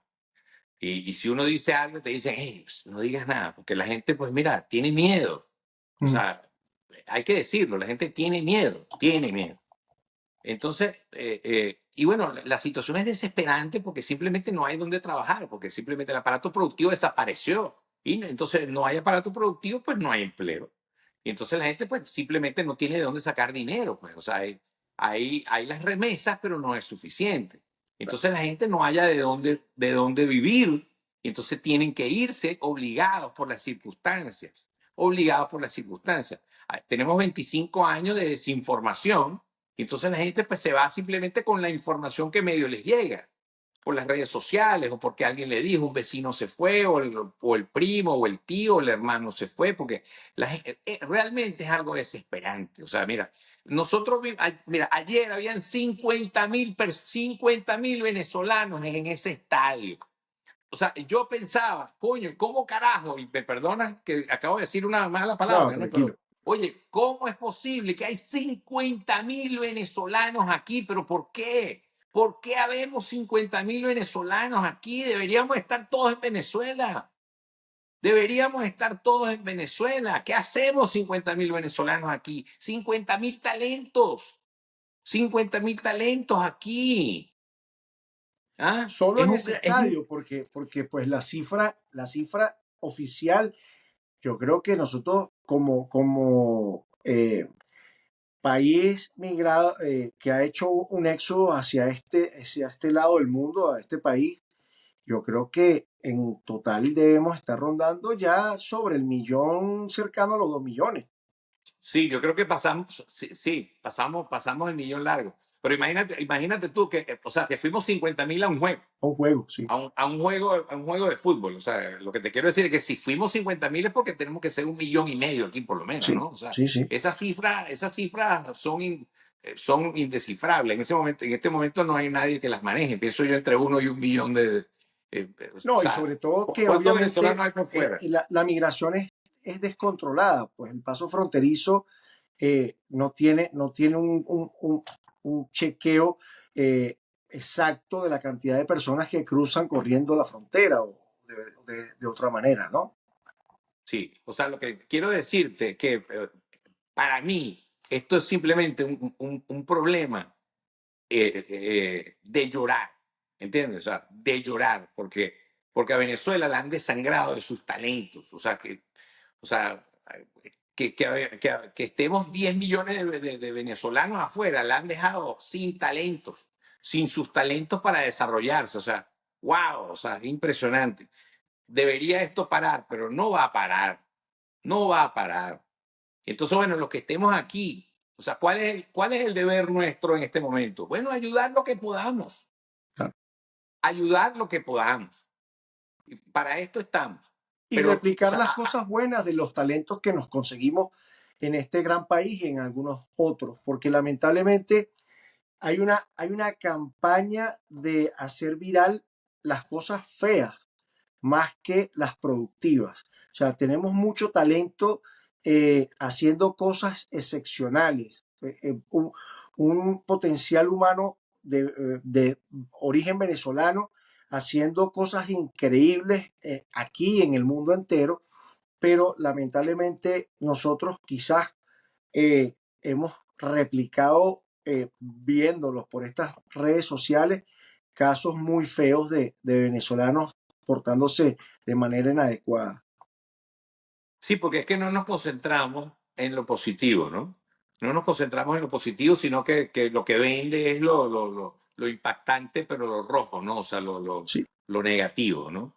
Y si uno dice algo, te dicen, hey, pues, no digas nada, porque la gente, pues mira, tiene miedo. O Mm. sea, hay que decirlo, la gente tiene miedo, tiene miedo. Entonces, y bueno, la situación es desesperante porque simplemente no hay donde trabajar, porque simplemente el aparato productivo desapareció. Entonces no hay aparato productivo, pues no hay empleo. Y entonces la gente pues simplemente no tiene de dónde sacar dinero, pues, o sea, hay las remesas, pero no es suficiente. Entonces la gente no haya de dónde vivir, y entonces tienen que irse obligados por las circunstancias. Tenemos 25 años de desinformación, y entonces la gente pues se va simplemente con la información que medio les llega por las redes sociales, o porque alguien le dijo, un vecino se fue, o el primo, o el tío, o el hermano se fue, porque realmente es algo desesperante. O sea, mira, mira, ayer habían 50.000 venezolanos en ese estadio. O sea, yo pensaba, coño, ¿cómo carajo? Y me perdonas que acabo de decir una mala No, palabra, ¿no? tranquilo. Pero, oye, ¿cómo es posible que hay 50.000 venezolanos aquí? ¿Pero por qué? ¿Por qué habemos 50.000 venezolanos aquí? Deberíamos estar todos en Venezuela. Deberíamos estar todos en Venezuela. ¿Qué hacemos 50.000 venezolanos aquí? 50.000 talentos. 50.000 talentos aquí. ¿Ah? Solo Es en un, ese es un, estadio, porque pues la cifra oficial, yo creo que nosotros como país migrado que ha hecho un éxodo hacia este lado del mundo, a este país, yo creo que en total debemos estar rondando ya sobre el millón, cercano a los 2 millones. Sí, yo creo que pasamos, sí, sí, pasamos el millón largo. Pero imagínate tú que, o sea, que fuimos 50.000 a un juego, Un juego, sí. a un juego de fútbol. O sea, lo que te quiero decir es que si fuimos 50.000 es porque tenemos que ser 1,5 millones aquí por lo menos, Sí, ¿no? O sea, sí, sí. esas cifras son indescifrables. En este momento no hay nadie que las maneje. Pienso yo entre 1 y 1 millón o No, y sea, sobre todo que ¿cuántos venezolanos obviamente hay por fuera? la migración es descontrolada, pues el paso fronterizo no tiene un chequeo eh, exacto de la cantidad de personas que cruzan corriendo la frontera o de otra manera, ¿no? Sí, o sea, lo que quiero decirte es que para mí esto es simplemente un problema de llorar, ¿entiendes? O sea, de llorar, porque a Venezuela la han desangrado de sus talentos. O sea, que estemos 10 millones de venezolanos afuera, la han dejado sin talentos, sin sus talentos para desarrollarse. O sea, wow, o sea, impresionante. Debería esto parar, pero no va a parar, no va a parar. Entonces, bueno, los que estemos aquí, o sea, ¿cuál es el deber nuestro en este momento? Bueno, ayudar lo que podamos, Claro. ayudar lo que podamos. Y para esto estamos. Y Pero, o replicar sea, las cosas buenas de los talentos que nos conseguimos en este gran país y en algunos otros, porque lamentablemente hay una campaña de hacer viral las cosas feas más que las productivas. O sea, tenemos mucho talento haciendo cosas excepcionales, un potencial humano de origen venezolano haciendo cosas increíbles aquí en el mundo entero, pero lamentablemente nosotros quizás hemos replicado, viéndolos por estas redes sociales, casos muy feos de venezolanos portándose de manera inadecuada. sí, porque es que no nos concentramos en lo positivo, ¿no? No nos concentramos en lo positivo, sino que lo que vende es lo impactante, pero lo rojo, ¿no? O sea, Sí, lo negativo, ¿no?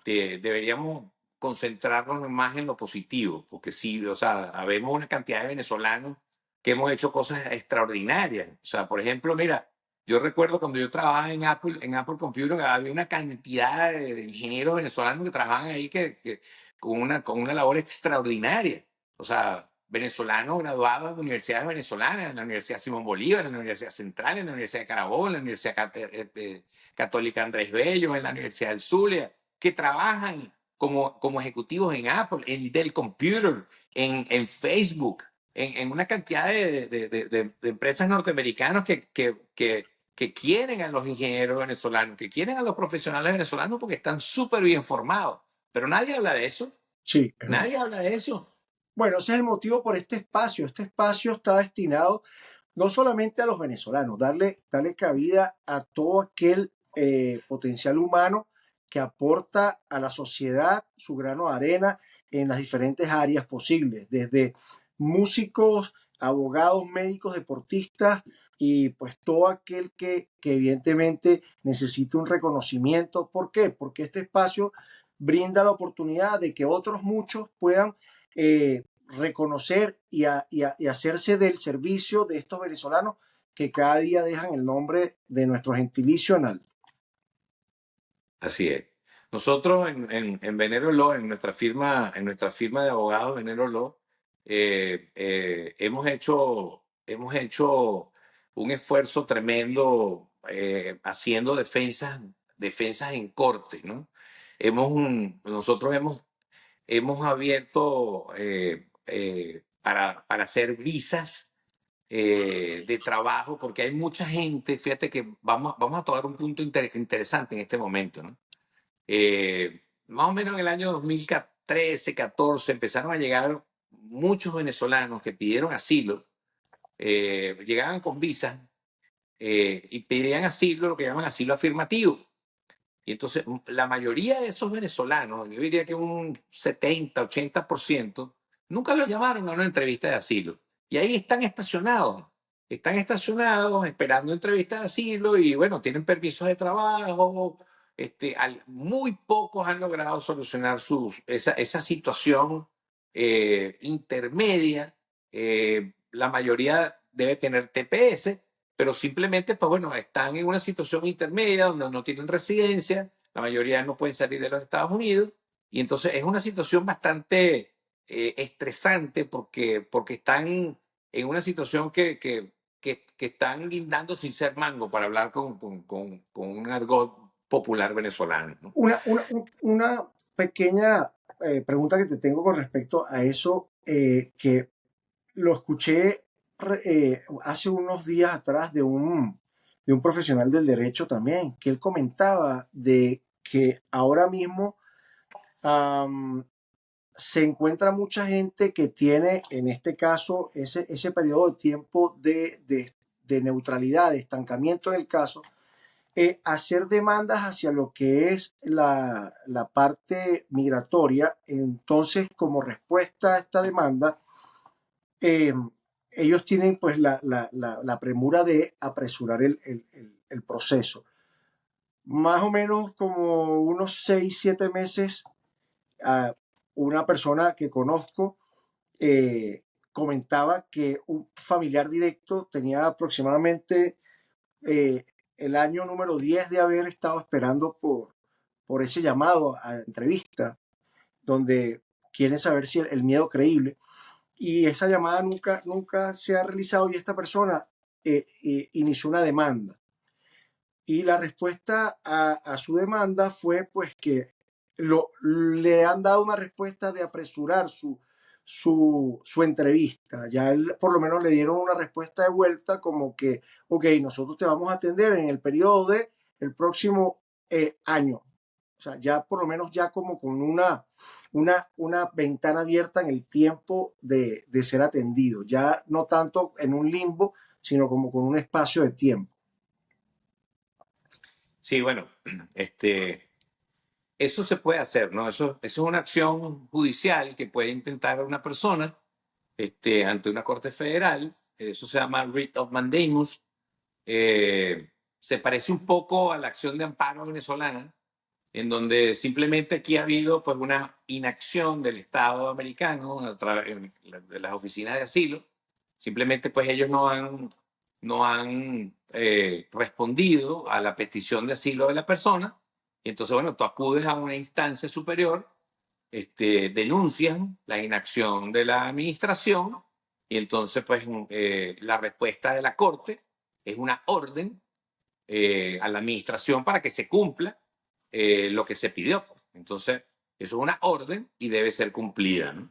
Deberíamos concentrarnos más en lo positivo, porque sí, o sea, habemos una cantidad de venezolanos que hemos hecho cosas extraordinarias. O sea, por ejemplo, mira, yo recuerdo cuando yo trabajaba en Apple Computer, había una cantidad de ingenieros venezolanos que trabajaban ahí con una labor extraordinaria. O sea, venezolanos graduados de universidades venezolanas, en la Universidad Simón Bolívar, en la Universidad Central, en la Universidad de Carabobo, en la Universidad Católica Andrés Bello, en la Universidad del Zulia, que trabajan como ejecutivos en Apple, en Dell Computer, en Facebook, en una cantidad de empresas norteamericanas que quieren a los ingenieros venezolanos, que quieren a los profesionales venezolanos porque están súper bien formados. Pero nadie habla de eso. sí, es verdad. Nadie habla de eso. Bueno, ese es el motivo por este espacio. Este espacio está destinado no solamente a los venezolanos, darle cabida a todo aquel potencial humano que aporta a la sociedad su grano de arena en las diferentes áreas posibles, desde músicos, abogados, médicos, deportistas y pues todo aquel que evidentemente necesita un reconocimiento. ¿Por qué? Porque este espacio brinda la oportunidad de que otros muchos puedan reconocer y hacerse del servicio de estos venezolanos que cada día dejan el nombre de nuestro gentilicio en alto. Así es. Nosotros en Venero Law, en nuestra firma de abogados Venero Law, hemos hecho un esfuerzo tremendo haciendo defensas en corte, ¿no? Nosotros hemos abierto para hacer visas de trabajo, porque hay mucha gente, fíjate que vamos a tocar un punto interesante en este momento, ¿no? Más o menos en el año 2013, 14, empezaron a llegar muchos venezolanos que pidieron asilo, llegaban con visa y pedían asilo, lo que llaman asilo afirmativo. Y entonces la mayoría de esos venezolanos, yo diría que un 70, 80%, nunca los llamaron a una entrevista de asilo. Y ahí están estacionados esperando entrevistas de asilo y bueno, tienen permisos de trabajo. Muy pocos han logrado solucionar esa situación intermedia. La mayoría debe tener TPS, pero simplemente, pues bueno, están en una situación intermedia donde no tienen residencia, la mayoría no pueden salir de los Estados Unidos, y entonces es una situación bastante estresante porque están en una situación que están guindando sin ser mango, para hablar con un argot popular venezolano, ¿no? Una pequeña pregunta que te tengo con respecto a eso, que lo escuché hace unos días atrás de un profesional del derecho también, que él comentaba de que ahora mismo se encuentra mucha gente que tiene, en este caso, ese periodo de tiempo de neutralidad, de estancamiento en el caso, hacer demandas hacia lo que es la parte migratoria. Entonces, como respuesta a esta demanda, eh, ellos tienen pues la premura de apresurar el proceso. Más o menos como unos 6, 7 meses, a una persona que conozco comentaba que un familiar directo tenía aproximadamente eh, el año número 10 de haber estado esperando por ese llamado a entrevista, donde quieren saber si el miedo creíble. Y esa llamada nunca se ha realizado y esta persona inició una demanda. Y la respuesta a su demanda fue pues que le han dado una respuesta de apresurar su entrevista. Ya él, por lo menos le dieron una respuesta de vuelta como que, ok, nosotros te vamos a atender en el periodo de el próximo año. O sea, ya por lo menos ya como con una ventana abierta en el tiempo de ser atendido. Ya no tanto en un limbo, sino como con un espacio de tiempo. Sí, bueno, eso se puede hacer, ¿no? Eso es una acción judicial que puede intentar una persona ante una corte federal. Eso se llama writ of mandamus. se parece un poco a la acción de amparo venezolana, en donde simplemente aquí ha habido pues una inacción del Estado americano de las oficinas de asilo. Simplemente pues ellos no han respondido a la petición de asilo de la persona. Y entonces, bueno, tú acudes a una instancia superior, denuncian la inacción de la administración y entonces pues la respuesta de la Corte es una orden a la administración para que se cumpla lo que se pidió. Entonces, eso es una orden y debe ser cumplida, ¿no?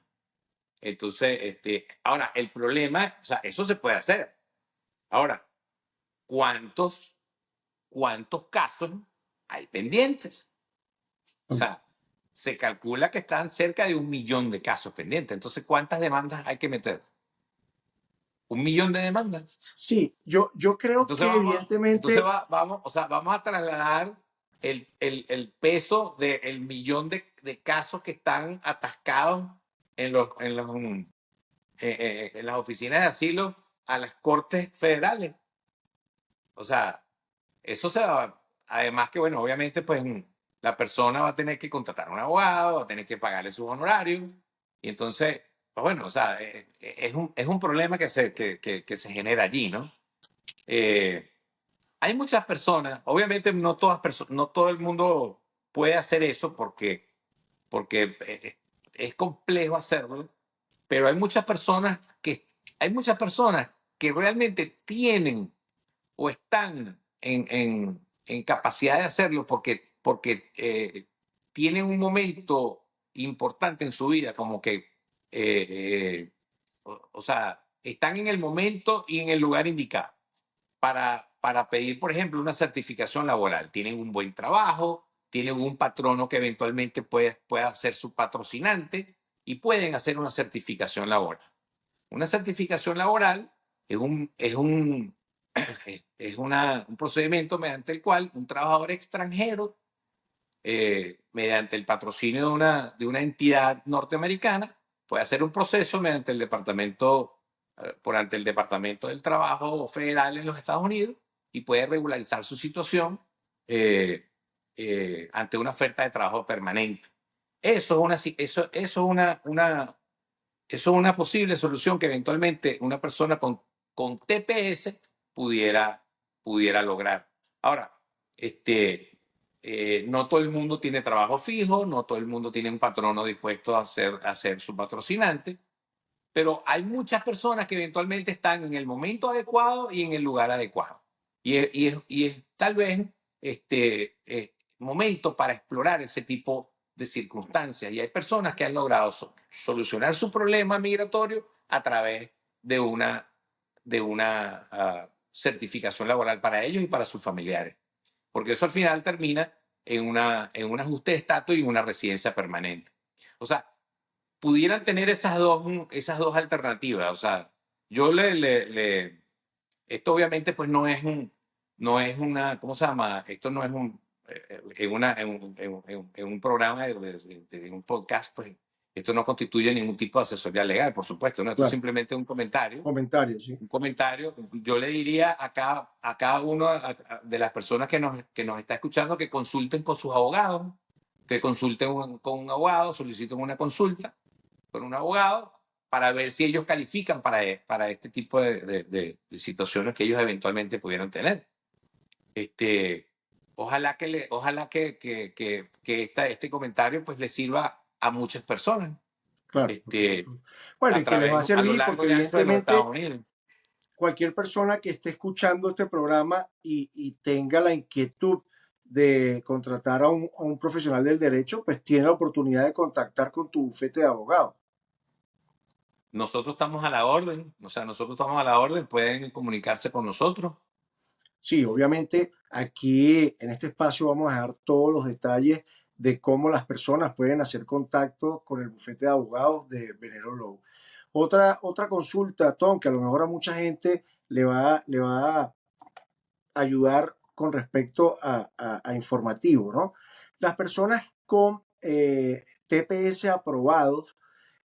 Entonces, ahora, el problema, o sea, eso se puede hacer. Ahora, ¿cuántos, cuántos casos hay pendientes? O sea, se calcula que están cerca de 1 millón de casos pendientes. Entonces, ¿cuántas demandas hay que meter? 1 millón de demandas. Sí, yo creo Entonces que vamos, entonces evidentemente, vamos, o sea, vamos a trasladar el peso del millón de casos que están atascados en las oficinas de asilo a las cortes federales. O sea, eso se va, además que, bueno, obviamente, pues la persona va a tener que contratar a un abogado, va a tener que pagarle sus honorarios, y entonces, pues bueno, o sea, es un problema que se genera allí, ¿no? Eh, Hay muchas personas, obviamente no todo el mundo puede hacer eso porque es complejo hacerlo, pero hay muchas personas que realmente tienen o están en capacidad de hacerlo porque tienen un momento importante en su vida, como que, o sea, están en el momento y en el lugar indicado para pedir, por ejemplo, una certificación laboral. Tienen un buen trabajo, tienen un patrono que eventualmente pueda ser su patrocinante y pueden hacer una certificación laboral. Una certificación laboral es un procedimiento mediante el cual un trabajador extranjero, mediante el patrocinio de una entidad norteamericana, puede hacer un proceso ante el Departamento del Trabajo Federal en los Estados Unidos y puede regularizar su situación ante una oferta de trabajo permanente. Eso es una posible solución que eventualmente una persona con TPS pudiera lograr. Ahora, no todo el mundo tiene trabajo fijo, no todo el mundo tiene un patrono dispuesto a ser su patrocinante, pero hay muchas personas que eventualmente están en el momento adecuado y en el lugar adecuado. Y es tal vez momento para explorar ese tipo de circunstancias. Y hay personas que han logrado solucionar su problema migratorio a través de una certificación laboral para ellos y para sus familiares. Porque eso al final termina en un ajuste de estatus y en una residencia permanente. O sea, pudieran tener esas dos alternativas. O sea, yo esto obviamente pues no es una, ¿cómo se llama? Esto no es en un programa, en un podcast, pues esto no constituye ningún tipo de asesoría legal, por supuesto, ¿no? Esto es claro, simplemente un comentario. comentarios, sí. Un comentario, yo le diría a cada uno de las personas que nos está escuchando que consulten con sus abogados, que consulten con un abogado, soliciten una consulta con un abogado para ver si ellos califican para este tipo de situaciones que ellos eventualmente pudieran tener. Ojalá que este comentario pues le sirva a muchas personas Claro, este, bueno, y a que les va a lo servir porque largo y ancho de los Estados evidentemente Unidos. cualquier persona que esté escuchando este programa y tenga la inquietud de contratar a un profesional del derecho, pues tiene la oportunidad de contactar con tu bufete de abogado. Nosotros estamos a la orden, o sea, nosotros estamos a la orden, pueden comunicarse con nosotros. Sí, obviamente aquí en este espacio vamos a dejar todos los detalles de cómo las personas pueden hacer contacto con el bufete de abogados de Venero Low. Otra consulta, Tom, que a lo mejor a mucha gente le va a ayudar con respecto a informativo, ¿no? Las personas con TPS aprobados,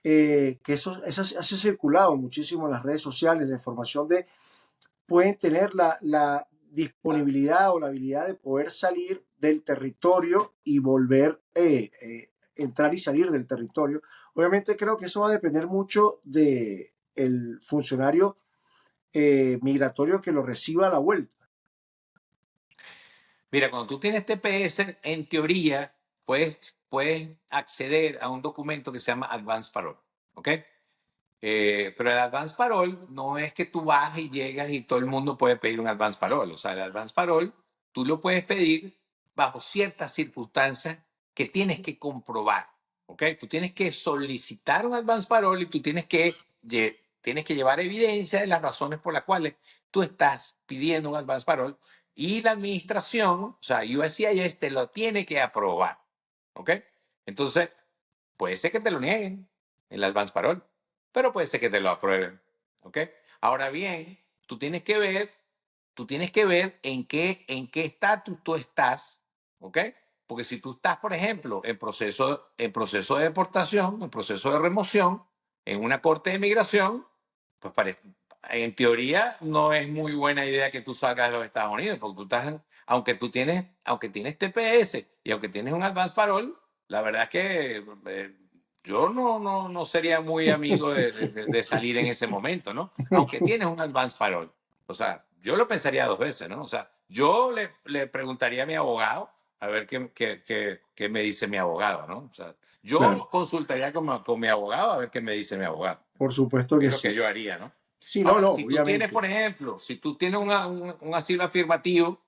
que eso ha circulado muchísimo en las redes sociales, la información de pueden tener disponibilidad o la habilidad de poder salir del territorio y volver, entrar y salir del territorio. Obviamente creo que eso va a depender mucho de el funcionario migratorio que lo reciba a la vuelta. Mira, cuando tú tienes TPS, en teoría, puedes acceder a un documento que se llama Advance Parole, ¿ok? Pero el Advance Parole no es que tú vas y llegas y todo el mundo puede pedir un Advance Parole. O sea, el Advance Parole tú lo puedes pedir bajo ciertas circunstancias que tienes que comprobar, ¿ok? Tú tienes que solicitar un Advance Parole y tú tienes que llevar evidencia de las razones por las cuales tú estás pidiendo un Advance Parole y la administración, o sea, USCIS te lo tiene que aprobar, ¿ok? Entonces, puede ser que te lo nieguen, el Advance Parole, pero puede ser que te lo aprueben, ¿ok? Ahora bien, tú tienes que ver en qué estatus tú estás, ¿ok? Porque si tú estás, por ejemplo, en proceso de deportación, en proceso de remoción, en una corte de migración, pues en teoría no es muy buena idea que tú salgas de los Estados Unidos, porque tú estás, aunque tienes TPS y aunque tienes un Advance Parole, la verdad es que yo no sería muy amigo de salir en ese momento, ¿no? Aunque tienes un Advance Parole. O sea, yo lo pensaría dos veces, ¿no? O sea, yo le preguntaría a mi abogado a ver qué me dice mi abogado, ¿no? O sea, Claro, yo consultaría con mi abogado a ver qué me dice mi abogado. por supuesto que Es lo sí. que yo haría, ¿no? Sí, no, Ahora, no, si tú tienes, obviamente. por ejemplo, si tú tienes un asilo afirmativo,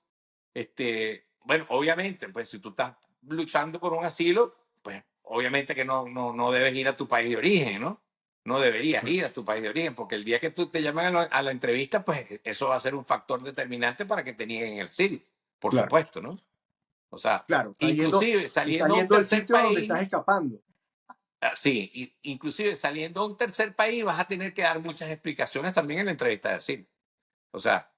bueno, obviamente, pues si tú estás luchando por un asilo, pues obviamente que no debes ir a tu país de origen, ¿no? No deberías ir a tu país de origen, porque el día que tú te llamen a la entrevista, pues eso va a ser un factor determinante para que te nieguen el asilo, por Claro, supuesto, ¿no? O sea, claro, inclusive está saliendo a un yendo al tercer sitio donde estás país, escapando. sí, inclusive saliendo a un tercer país vas a tener que dar muchas explicaciones también en la entrevista de asilo. O sea,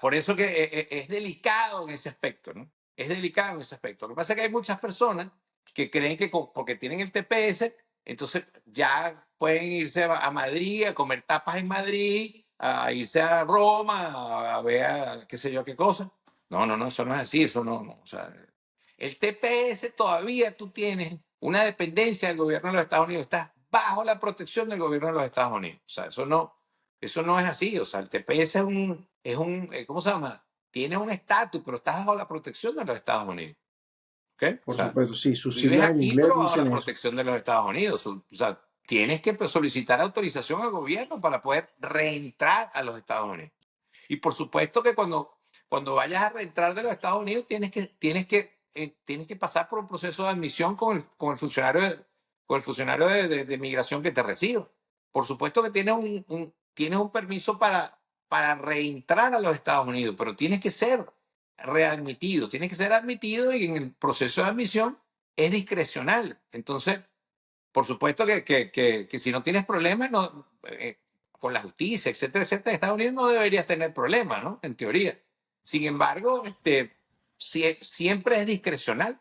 por eso que es delicado en ese aspecto, ¿no? Es delicado en ese aspecto. Lo que pasa es que hay muchas personas que creen que porque tienen el TPS, entonces ya pueden irse a Madrid, a comer tapas en Madrid, a irse a Roma, a ver qué sé yo qué cosa. No, eso no es así, eso no. O sea, el TPS todavía tú tienes una dependencia del gobierno de los Estados Unidos, estás bajo la protección del gobierno de los Estados Unidos. O sea, eso no es así. O sea, el TPS ¿cómo se llama? Tiene un estatus, pero estás bajo la protección de los Estados Unidos. ¿Ok? O Por sea, supuesto, sí, sus vives siglas en aquí, inglés pero bajo dicen la eso. protección de los Estados Unidos. O sea, tienes que solicitar autorización al gobierno para poder reentrar a los Estados Unidos. Y por supuesto que cuando vayas a reentrar de los Estados Unidos, tienes que pasar por un proceso de admisión con el funcionario de migración que te reciba. Por supuesto que tienes un permiso para reentrar a los Estados Unidos, pero tienes que ser admitido y en el proceso de admisión es discrecional. Entonces, por supuesto que si no tienes problemas con la justicia, etcétera, etcétera, Estados Unidos no deberías tener problemas, ¿no? En teoría. Sin embargo, siempre es discrecional.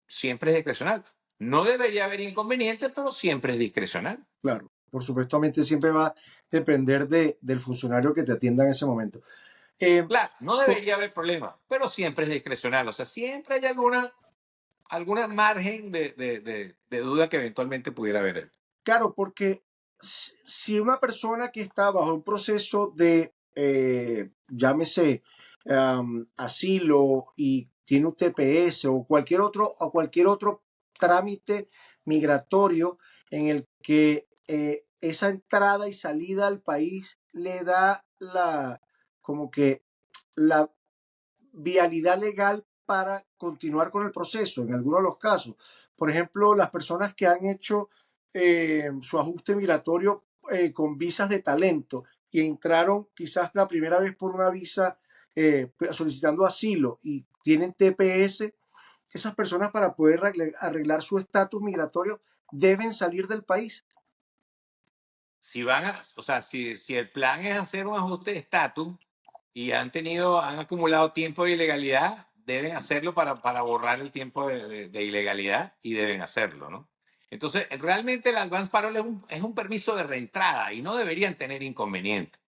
Siempre es discrecional. No debería haber inconveniente, pero siempre es discrecional. Claro, por supuestamente siempre va a depender del funcionario que te atienda en ese momento. Eh, Claro, no co- debería haber problema, pero siempre es discrecional. O sea, siempre hay alguna margen de duda que eventualmente pudiera haber. claro, porque si una persona que está bajo un proceso de, llámese, asilo y tiene un TPS o cualquier otro trámite migratorio en el que esa entrada y salida al país le da como que la vialidad legal para continuar con el proceso en algunos de los casos. Por ejemplo, las personas que han hecho su ajuste migratorio con visas de talento y entraron quizás la primera vez por una visa solicitando asilo y tienen TPS, esas personas para poder arreglar su estatus migratorio deben salir del país. O sea, si el plan es hacer un ajuste de estatus y han acumulado tiempo de ilegalidad, deben hacerlo para borrar el tiempo de ilegalidad y deben hacerlo, ¿no? Entonces, realmente el advance parole es un permiso de reentrada y no deberían tener inconveniente.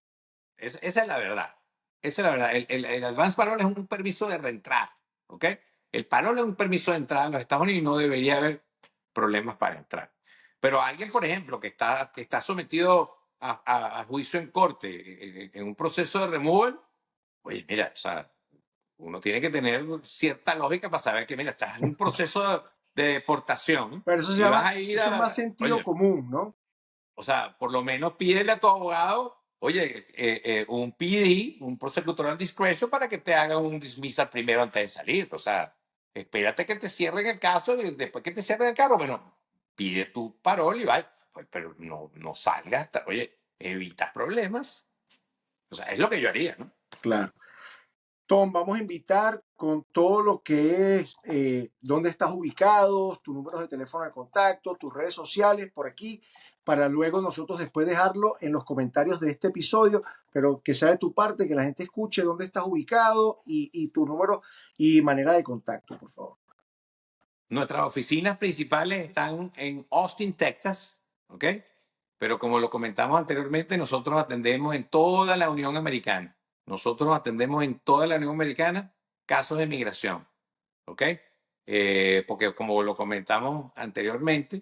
Esa es la verdad. Esa es la verdad. El advance parole es un permiso de reentrada, ¿ok? El parole es un permiso de entrada en los Estados Unidos y no debería haber problemas para entrar. Pero alguien, por ejemplo, que está sometido a juicio en corte, en un proceso de removal, oye, mira, o sea, uno tiene que tener cierta lógica para saber que, mira, estás en un proceso de deportación Pero eso se y vas llama, a ir eso es más a, sentido oye, común, ¿no? o sea, por lo menos pídele a tu abogado, oye, un PD, un prosecutorial discretion, para que te haga un dismissal primero antes de salir. O sea, espérate que te cierren el caso y después que te cierren el carro, bueno, pide tu parol y va. Pues, pero no salgas, oye, evitas problemas. O sea, es lo que yo haría, ¿no? Claro. Tom, vamos a invitar con todo lo que es dónde estás ubicado, tus números de teléfono de contacto, tus redes sociales por aquí, para luego nosotros después dejarlo en los comentarios de este episodio, pero que sea de tu parte, que la gente escuche dónde estás ubicado y tu número y manera de contacto, por favor. Nuestras oficinas principales están en Austin, Texas, ¿ok? Pero como lo comentamos anteriormente, nosotros atendemos en toda la Unión Americana. Nosotros atendemos en toda la Unión Americana casos de migración, ¿ok? Porque como lo comentamos anteriormente,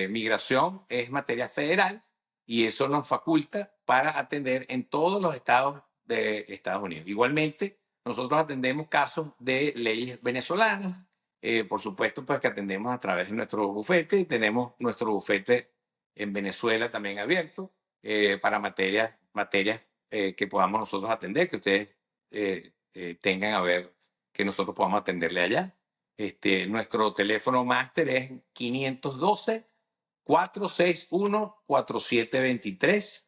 migración es materia federal y eso nos faculta para atender en todos los estados de Estados Unidos. Igualmente, nosotros atendemos casos de leyes venezolanas, por supuesto, pues que atendemos a través de nuestro bufete y tenemos nuestro bufete en Venezuela también abierto para materias que podamos nosotros atender, que ustedes tengan a ver que nosotros podamos atenderle allá. Nuestro teléfono máster es 512-461-4723.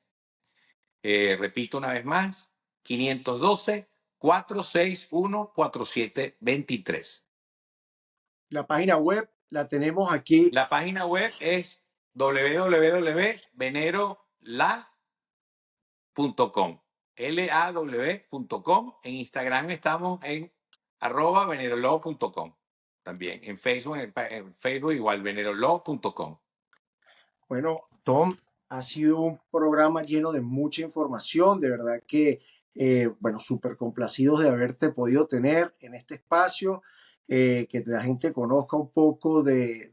Repito una vez más, 512-461-4723. La página web la tenemos aquí. La página web es www.venerolaw.com. law.com. En Instagram estamos en @venerolaw.com. También en Facebook igual venerolaw.com. Bueno, Tom, ha sido un programa lleno de mucha información, de verdad que, bueno, súper complacidos de haberte podido tener en este espacio, que la gente conozca un poco de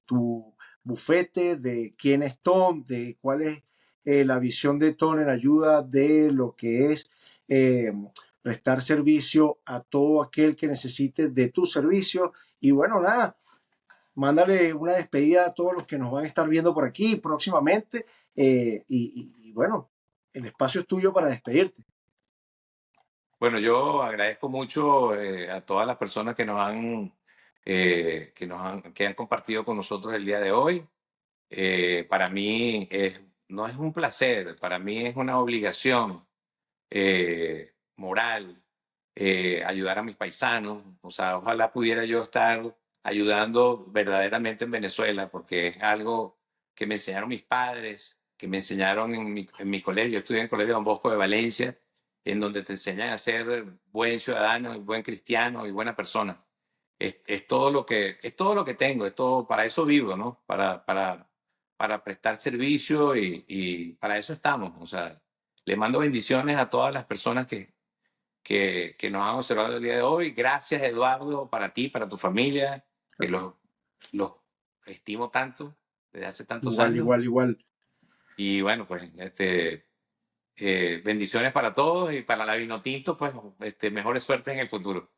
tu bufete, de quién es Tom, de cuál es la visión de Tom en ayuda de lo que es eh, prestar servicio a todo aquel que necesite de tu servicio. Y bueno, nada, mándale una despedida a todos los que nos van a estar viendo por aquí próximamente. Y bueno, el espacio es tuyo para despedirte. Bueno, yo agradezco mucho a todas las personas que han compartido con nosotros el día de hoy. Para mí no es un placer, para mí es una obligación moral ayudar a mis paisanos. O sea, ojalá pudiera yo estar ayudando verdaderamente en Venezuela, porque es algo que me enseñaron mis padres, que me enseñaron en mi colegio. Yo estudié en el Colegio Don Bosco de Valencia, en donde te enseñan a ser buen ciudadano, y buen cristiano y buena persona. Es todo lo que tengo, para eso vivo, ¿no? Para prestar servicio y para eso estamos. O sea, le mando bendiciones a todas las personas que nos han observado el día de hoy. Gracias, Eduardo, para ti, para tu familia, que los estimo tanto desde hace tantos Igual, años. igual, igual. Y bueno, pues bendiciones para todos y para la Vinotinto, pues mejores suertes en el futuro.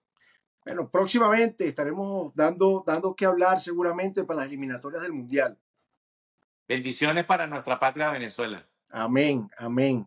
Bueno, próximamente estaremos dando que hablar seguramente para las eliminatorias del Mundial. Bendiciones para nuestra patria Venezuela. Amén, amén.